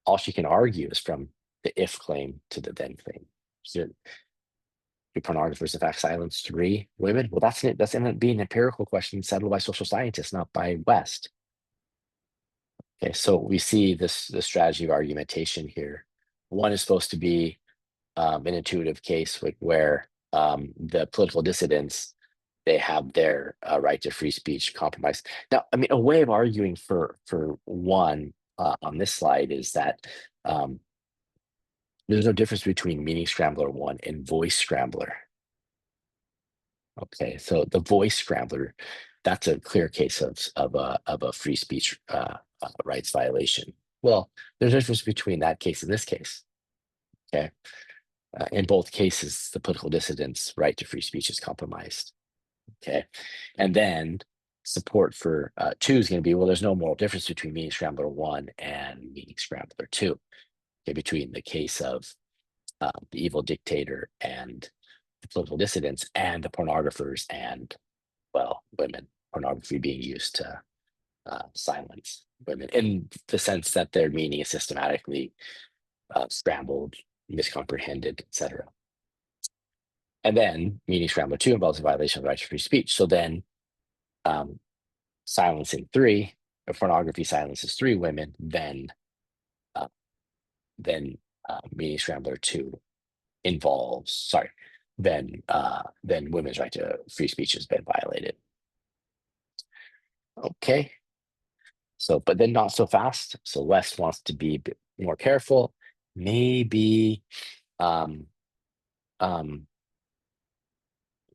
all she can argue is from the if claim to the then claim. So, do pornographers in fact silence 3 women? Well, that's ended up being an empirical question settled by social scientists, not by West. Okay, so we see this strategy of argumentation here. One is supposed to be an intuitive case where the political dissidents, they have their right to free speech compromised. Now, I mean, a way of arguing for one on this slide is that there's no difference between meaning scrambler 1 and voice scrambler. Okay, so the voice scrambler, that's a clear case of a free speech rights violation. Well, there's a difference between that case and this case. Okay, in both cases, the political dissident's right to free speech is compromised. Okay, and then support for 2 is going to be, well, there's no moral difference between meaning scrambler 1 and meaning scrambler 2. Okay, between the case of the evil dictator and the political dissidents and the pornographers and, well, women. Pornography being used to silence women in the sense that their meaning is systematically scrambled, miscomprehended, etc. And then meaning scrambler 2 involves a violation of the right to free speech. So then silencing 3, if pornography silences 3 women, then meaning scrambler 2 involves, sorry, then women's right to free speech has been violated. Okay. So, but then not so fast. So West wants to be a bit more careful. Maybe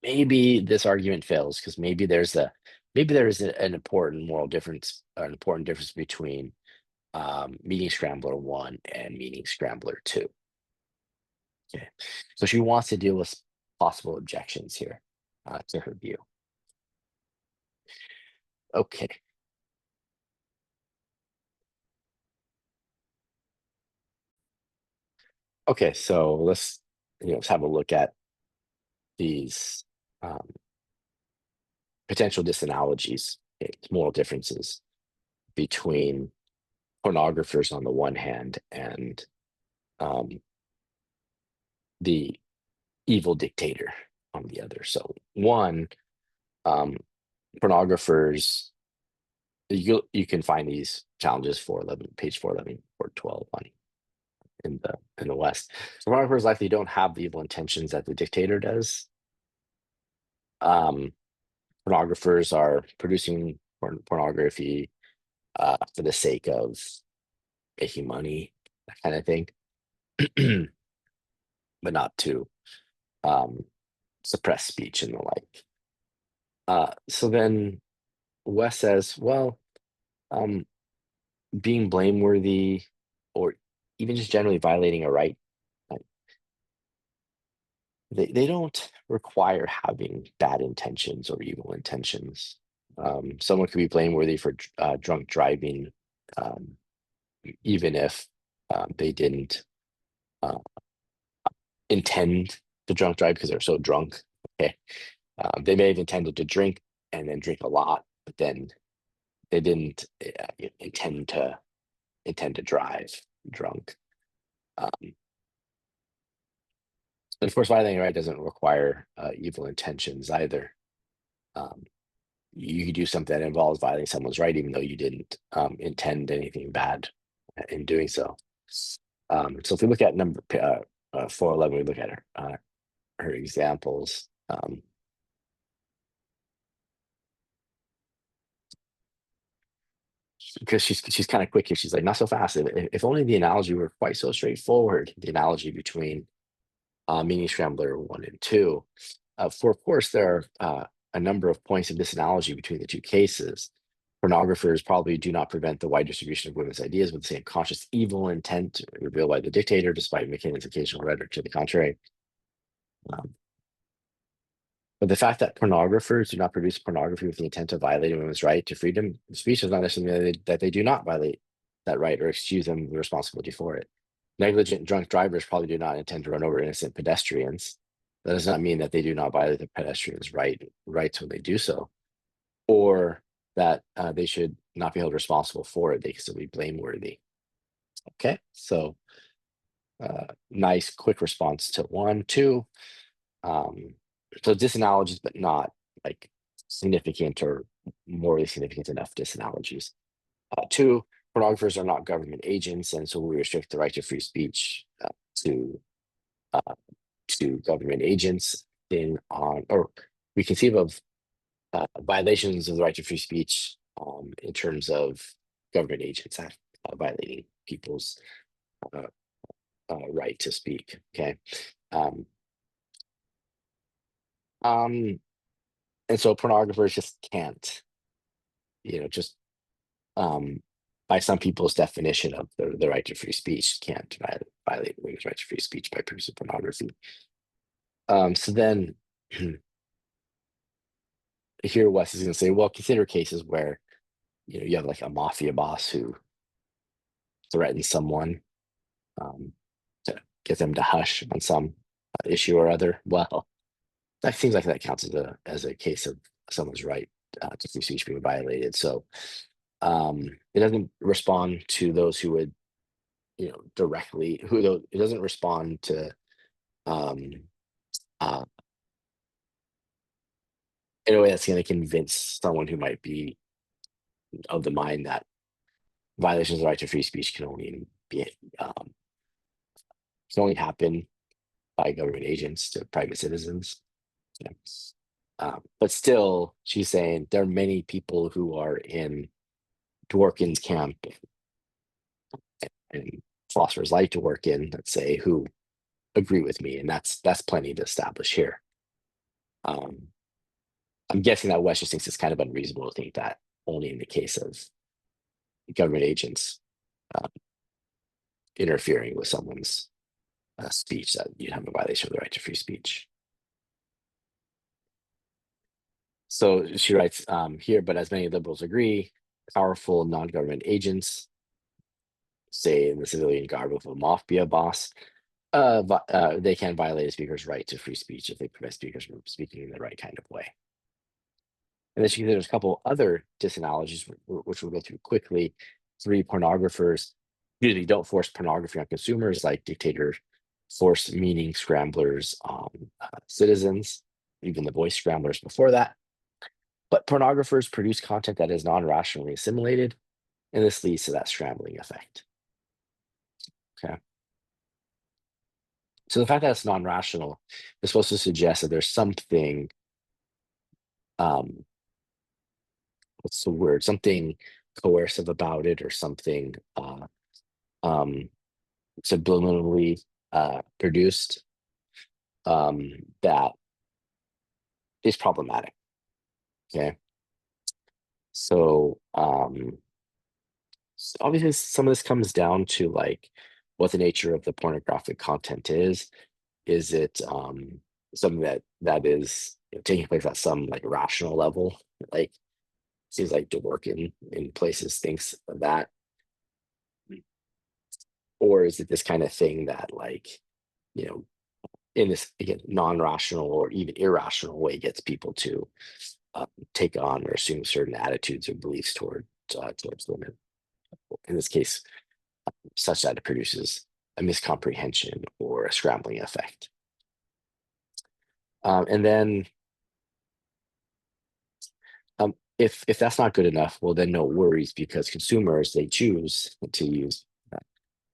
maybe this argument fails because maybe there is an important moral difference, or an important difference between meaning scrambler 1 and meaning scrambler 2. Okay, so she wants to deal with possible objections here to her view. Okay. Okay, so let's have a look at these potential disanalogies, moral differences between pornographers on the one hand and the evil dictator on the other. So one, pornographers, you can find these challenges page 411, 412 on in the West. So pornographers likely don't have the evil intentions that the dictator does. Pornographers are producing pornography for the sake of making money, that kind of thing, but not to suppress speech and the like. So then Wes says, well, being blameworthy or even just generally violating a right, they don't require having bad intentions or evil intentions. Someone could be blameworthy for drunk driving, even if they didn't intend to drunk drive because they're so drunk. Okay, they may have intended to drink and then drink a lot, but then they didn't intend to drive drunk. And of course, violating a right doesn't require evil intentions either. You could do something that involves violating someone's right, even though you didn't intend anything bad in doing so. So if we look at number 411, we look at her examples. Because she's kind of quick here. She's like, not so fast. If only the analogy were quite so straightforward, the analogy between meaning scrambler 1 and 2. For of course, there are a number of points of disanalogy between the two cases. Pornographers probably do not prevent the wide distribution of women's ideas with the same conscious evil intent revealed by the dictator, despite Mackinnon's occasional rhetoric to the contrary. But the fact that pornographers do not produce pornography with the intent of violating women's right to freedom of speech is not necessarily that they do not violate that right or excuse them the responsibility for it. Negligent drunk drivers probably do not intend to run over innocent pedestrians. That does not mean that they do not violate the pedestrians' rights when they do so, or that they should not be held responsible for it. They can still be blameworthy. Okay, so nice, quick response to one. Two, so disanalogies, but not like significant or morally significant enough disanalogies. Two, pornographers are not government agents, and so we restrict the right to free speech to government agents or we conceive of violations of the right to free speech in terms of government agents violating people's uh, right to speak. Okay. Um, um, and so pornographers just can't, just um, by some people's definition of the right to free speech, can't violate women's right to free speech by producing pornography. So then here Wes is going to say, well, consider cases where you have like a mafia boss who threatens someone um, to get them to hush on some issue or other. Well, that seems like that counts as a case of someone's right to free speech being violated. So it doesn't respond to those who would, directly it doesn't respond to um, uh, in a way that's going to convince someone who might be of the mind that violations of the right to free speech can only happen by government agents to private citizens. Yeah. But still, she's saying there are many people who are in Dworkin's camp and philosophers like to work in, let's say, who agree with me, and that's plenty to establish here. I'm guessing that Wes just thinks it's kind of unreasonable to think that only in the case of government agents uh, interfering with someone's speech that you'd have a violation of the right to free speech. So she writes here, but as many liberals agree, powerful non-government agents, say in the civilian garb of a mafia boss, they can violate a speaker's right to free speech if they prevent speakers from speaking in the right kind of way. And then she considers a couple other disanalogies, which we'll go through quickly. Three, pornographers usually don't force pornography on consumers, like dictators force meaning scramblers on citizens, even the voice scramblers before that. But pornographers produce content that is non-rationally assimilated, and this leads to that scrambling effect. Okay. So the fact that it's non-rational is supposed to suggest that there's something, what's the word? Something coercive about it, or something um, subliminally produced that is problematic. Okay. So obviously some of this comes down to like what the nature of the pornographic content is. Is it something that is taking place at some like rational level? Like seems like Dworkin in places thinks of that. Or is it this kind of thing that like, you know, in this again non-rational or even irrational way gets people to take on or assume certain attitudes or beliefs towards women? In this case, such that it produces a miscomprehension or a scrambling effect. And then if that's not good enough, well, then no worries, because consumers, they choose to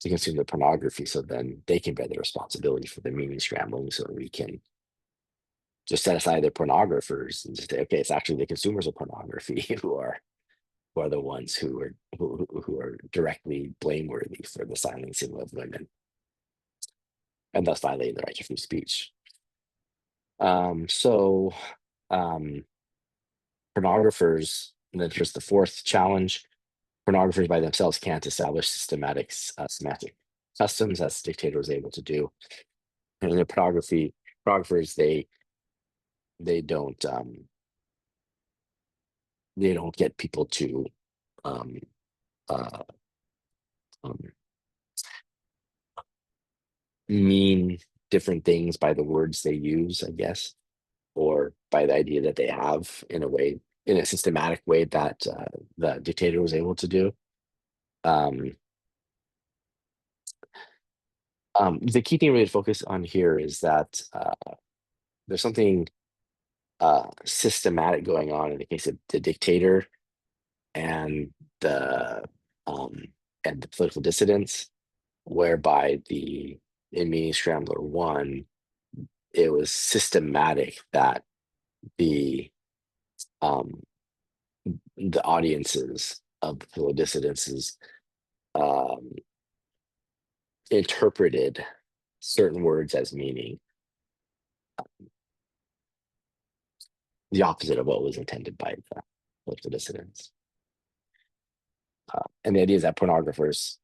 consume the pornography, so then they can bear the responsibility for the meaning scrambling, so we can just set aside the pornographers and just say, okay, it's actually the consumers of pornography who are the ones who are directly blameworthy for the silencing of women and thus violating the right to free speech. So pornographers, and then here's the fourth challenge: pornographers by themselves can't establish systematic semantic customs as the dictator was able to do. And the pornographers, they don't they don't get people to um, uh, um, mean different things by the words they use, I guess, or by the idea that they have in a systematic way that the dictator was able to do. Um, The key thing really to focus on here is that there's something systematic going on in the case of the dictator and the um, and the political dissidents, whereby in Meaning Scrambler 1, it was systematic that the um, the audiences of the political dissidents um, interpreted certain words as meaning the opposite of what was intended by the political dissidents. And the idea is that pornographers,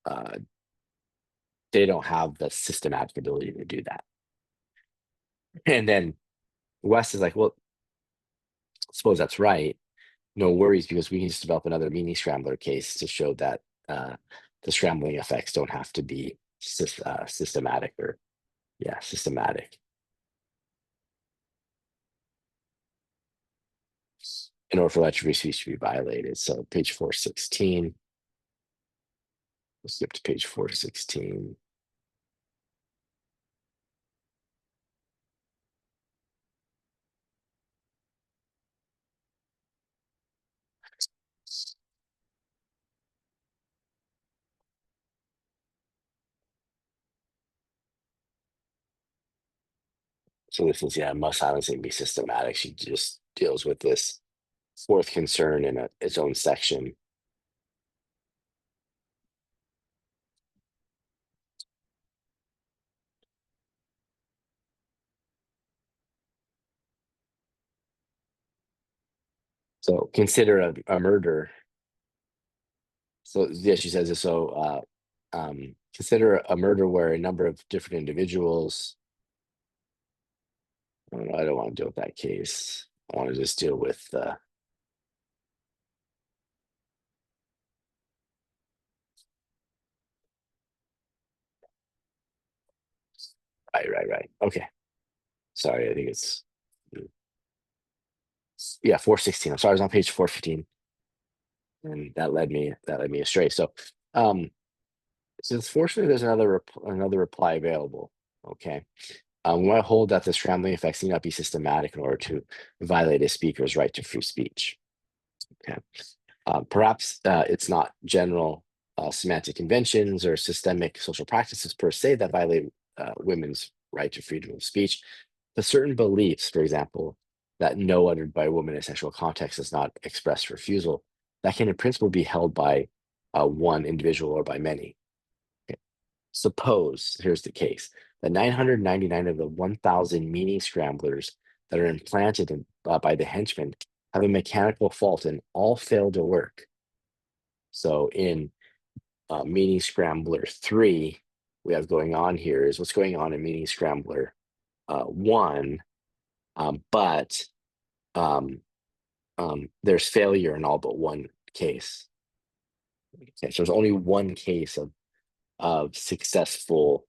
uh, they don't have the systematic ability to do that. And then West is like, well, suppose that's right. No worries, because we can just develop another Meaning Scrambler case to show that the scrambling effects don't have to be systematic or, yeah, systematic. In order for that free speech to be violated. So page 416. We'll skip to page 416. So this is, yeah, must silencing be systematic. She just deals with this fourth concern in its own section. So consider a murder. So yeah, she says, so consider a murder where a number of different individuals. I don't want to deal with that case. I want to just deal with right. Okay. Sorry, I think it's, yeah, 416. I'm sorry, I was on page 415. And that led me astray. So since fortunately there's another reply available. Okay. We want to hold that the scrambling effects need not be systematic in order to violate a speaker's right to free speech. Okay. Perhaps it's not general semantic conventions or systemic social practices per se that violate women's right to freedom of speech, but certain beliefs, for example, that no uttered by a woman in a sexual context is not expressed refusal, that can in principle be held by one individual or by many. Okay. Suppose, here's the case, that 999 of the 1,000 meaning scramblers that are implanted by the henchmen have a mechanical fault and all fail to work. So in Meaning Scrambler 3, we have going on here is what's going on in Meaning Scrambler 1, but there's failure in all but one case. Okay, so there's only one case of successful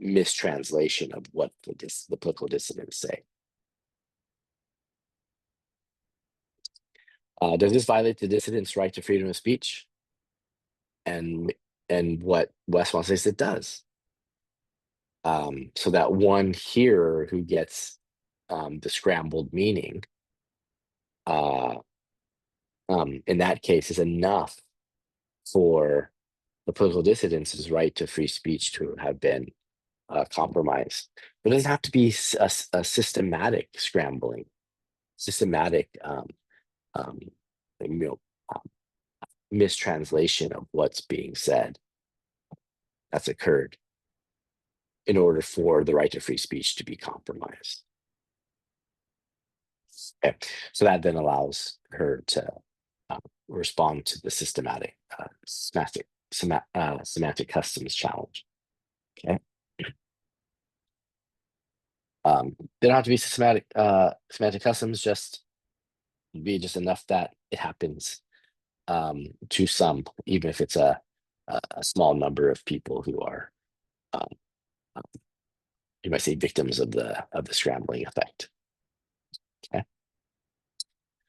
mistranslation of what the political dissidents say. Does this violate the dissident's right to freedom of speech? And what West wants to say is it does. So that one hearer who gets the scrambled meaning, in that case, is enough for the political dissidents' right to free speech to have been compromised. But it doesn't have to be a systematic scrambling, systematic um, you know, mistranslation of what's being said that's occurred in order for the right to free speech to be compromised. Okay. So that then allows her to respond to the systematic semantic customs challenge. Okay. They don't have to be systematic semantic customs, just be just enough that it happens to some, even if it's a small number of people who are um, you might say victims of the scrambling effect. Okay.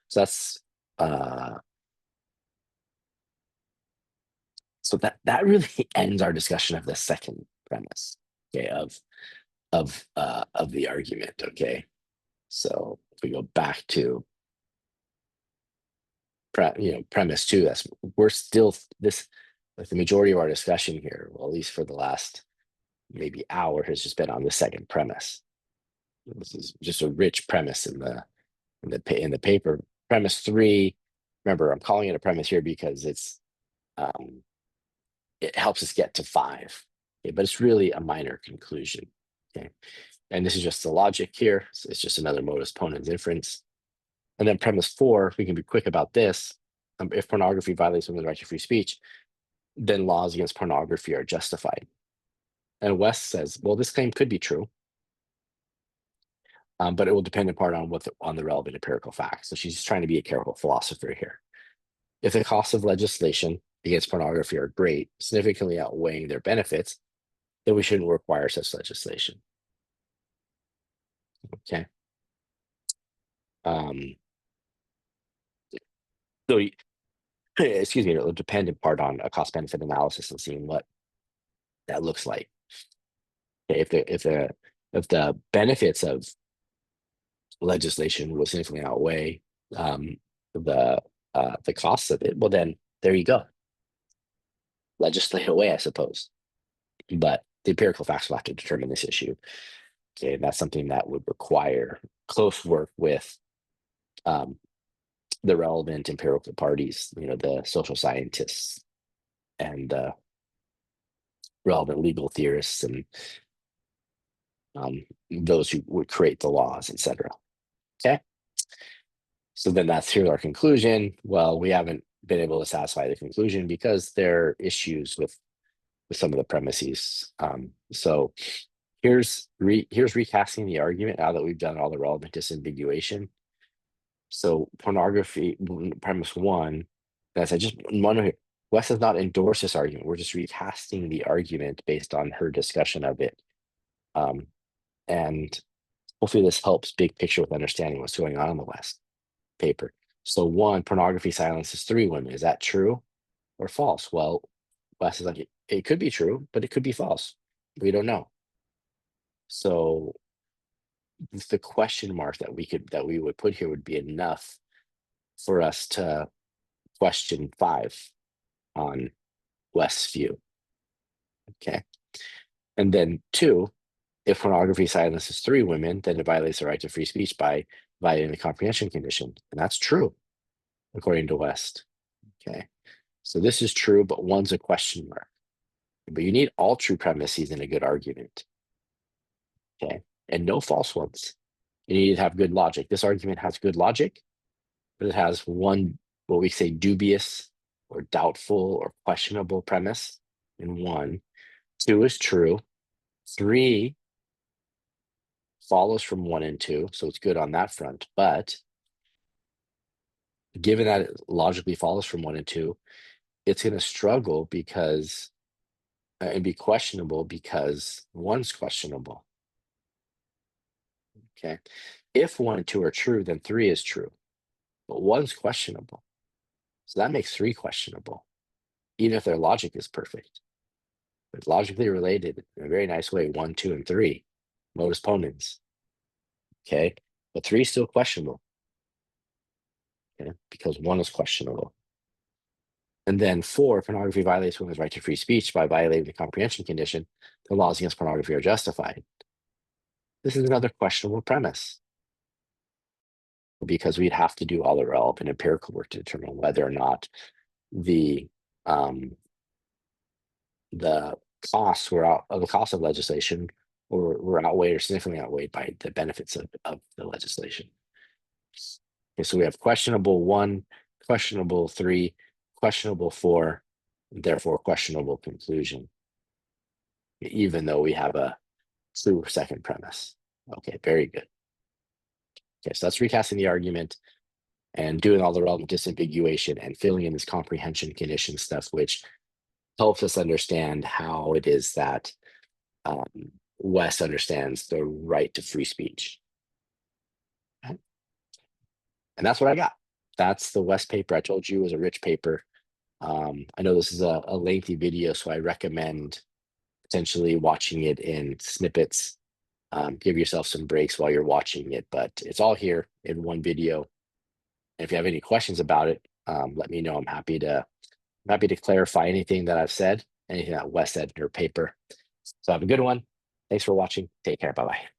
So that's So that really ends our discussion of the second premise, okay, of the argument. Okay, so if we go back to premise two, that's we're still this, like the majority of our discussion here, well, at least for the last maybe hour, has just been on the second premise. This is just a rich premise in the paper. Premise three, remember, I'm calling it a premise here because it helps us get to five, okay, but it's really a minor conclusion. Okay, and this is just the logic here. So it's just another modus ponens inference. And then premise four, we can be quick about this. If pornography violates women's right to free speech, then laws against pornography are justified. And West says, well, this claim could be true, but it will depend in part on the relevant empirical facts. So she's just trying to be a careful philosopher here. If the costs of legislation against pornography are great, significantly outweighing their benefits, then we shouldn't require such legislation. Okay. So, excuse me, it'll depend in part on a cost-benefit analysis and seeing what that looks like. Okay, if the benefits of legislation will significantly outweigh the costs of it, well, then there you go. Legislate away, I suppose. But the empirical facts will have to determine this issue. Okay, and that's something that would require close work with the relevant empirical parties, the social scientists and relevant legal theorists and those who would create the laws, etc. Okay. So then here's our conclusion. Well, we haven't been able to satisfy the conclusion because there are issues with some of the premises. So here's recasting the argument now that we've done all the relevant disambiguation. So pornography, premise one, as I just want to hear, Wes does not endorse this argument. We're just recasting the argument based on her discussion of it. And hopefully this helps big picture with understanding what's going on in the West paper. So one, pornography silences 3 women. Is that true or false? Well, Wes is like, it could be true, but it could be false. We don't know. So the question mark that we would put here would be enough for us to question 5 on West's view. Okay. And then 2, if pornography silences 3 women, then it violates the right to free speech by violating the comprehension condition. And that's true, according to West. Okay. So this is true, but 1's a question mark. But you need all true premises in a good argument. Okay. And no false ones. You need to have good logic. This argument has good logic, but it has one, what we say, dubious or doubtful or questionable premise in 1. 2 is true. 3 follows from 1 and 2, so it's good on that front. But given that it logically follows from 1 and 2, it's going to struggle because and be questionable because 1's questionable. Okay. If 1 and 2 are true, then 3 is true, but 1's questionable. So that makes 3 questionable, even if their logic is perfect. It's logically related in a very nice way, 1, 2, and 3, modus ponens. Okay. But 3 is still questionable. Okay, because 1 is questionable. And then 4, pornography violates women's right to free speech by violating the comprehension condition. The laws against pornography are justified. This is another questionable premise because we'd have to do all the relevant empirical work to determine whether or not the costs the cost of legislation were outweighed or significantly outweighed by the benefits of the legislation. Okay, so we have questionable 1, questionable 3, questionable 4, therefore questionable conclusion, even though we have a true second premise. Okay, very good. Okay, so that's recasting the argument and doing all the relevant disambiguation and filling in this comprehension condition stuff, which helps us understand how it is that West understands the right to free speech. Okay. And that's what I got. That's the West paper. I told you it was a rich paper. I know this is a lengthy video, so I recommend potentially watching it in snippets. Give yourself some breaks while you're watching it, but it's all here in one video. And if you have any questions about it, let me know. I'm happy to clarify anything that I've said, anything that Wes said in her paper. So have a good one. Thanks for watching. Take care. Bye bye.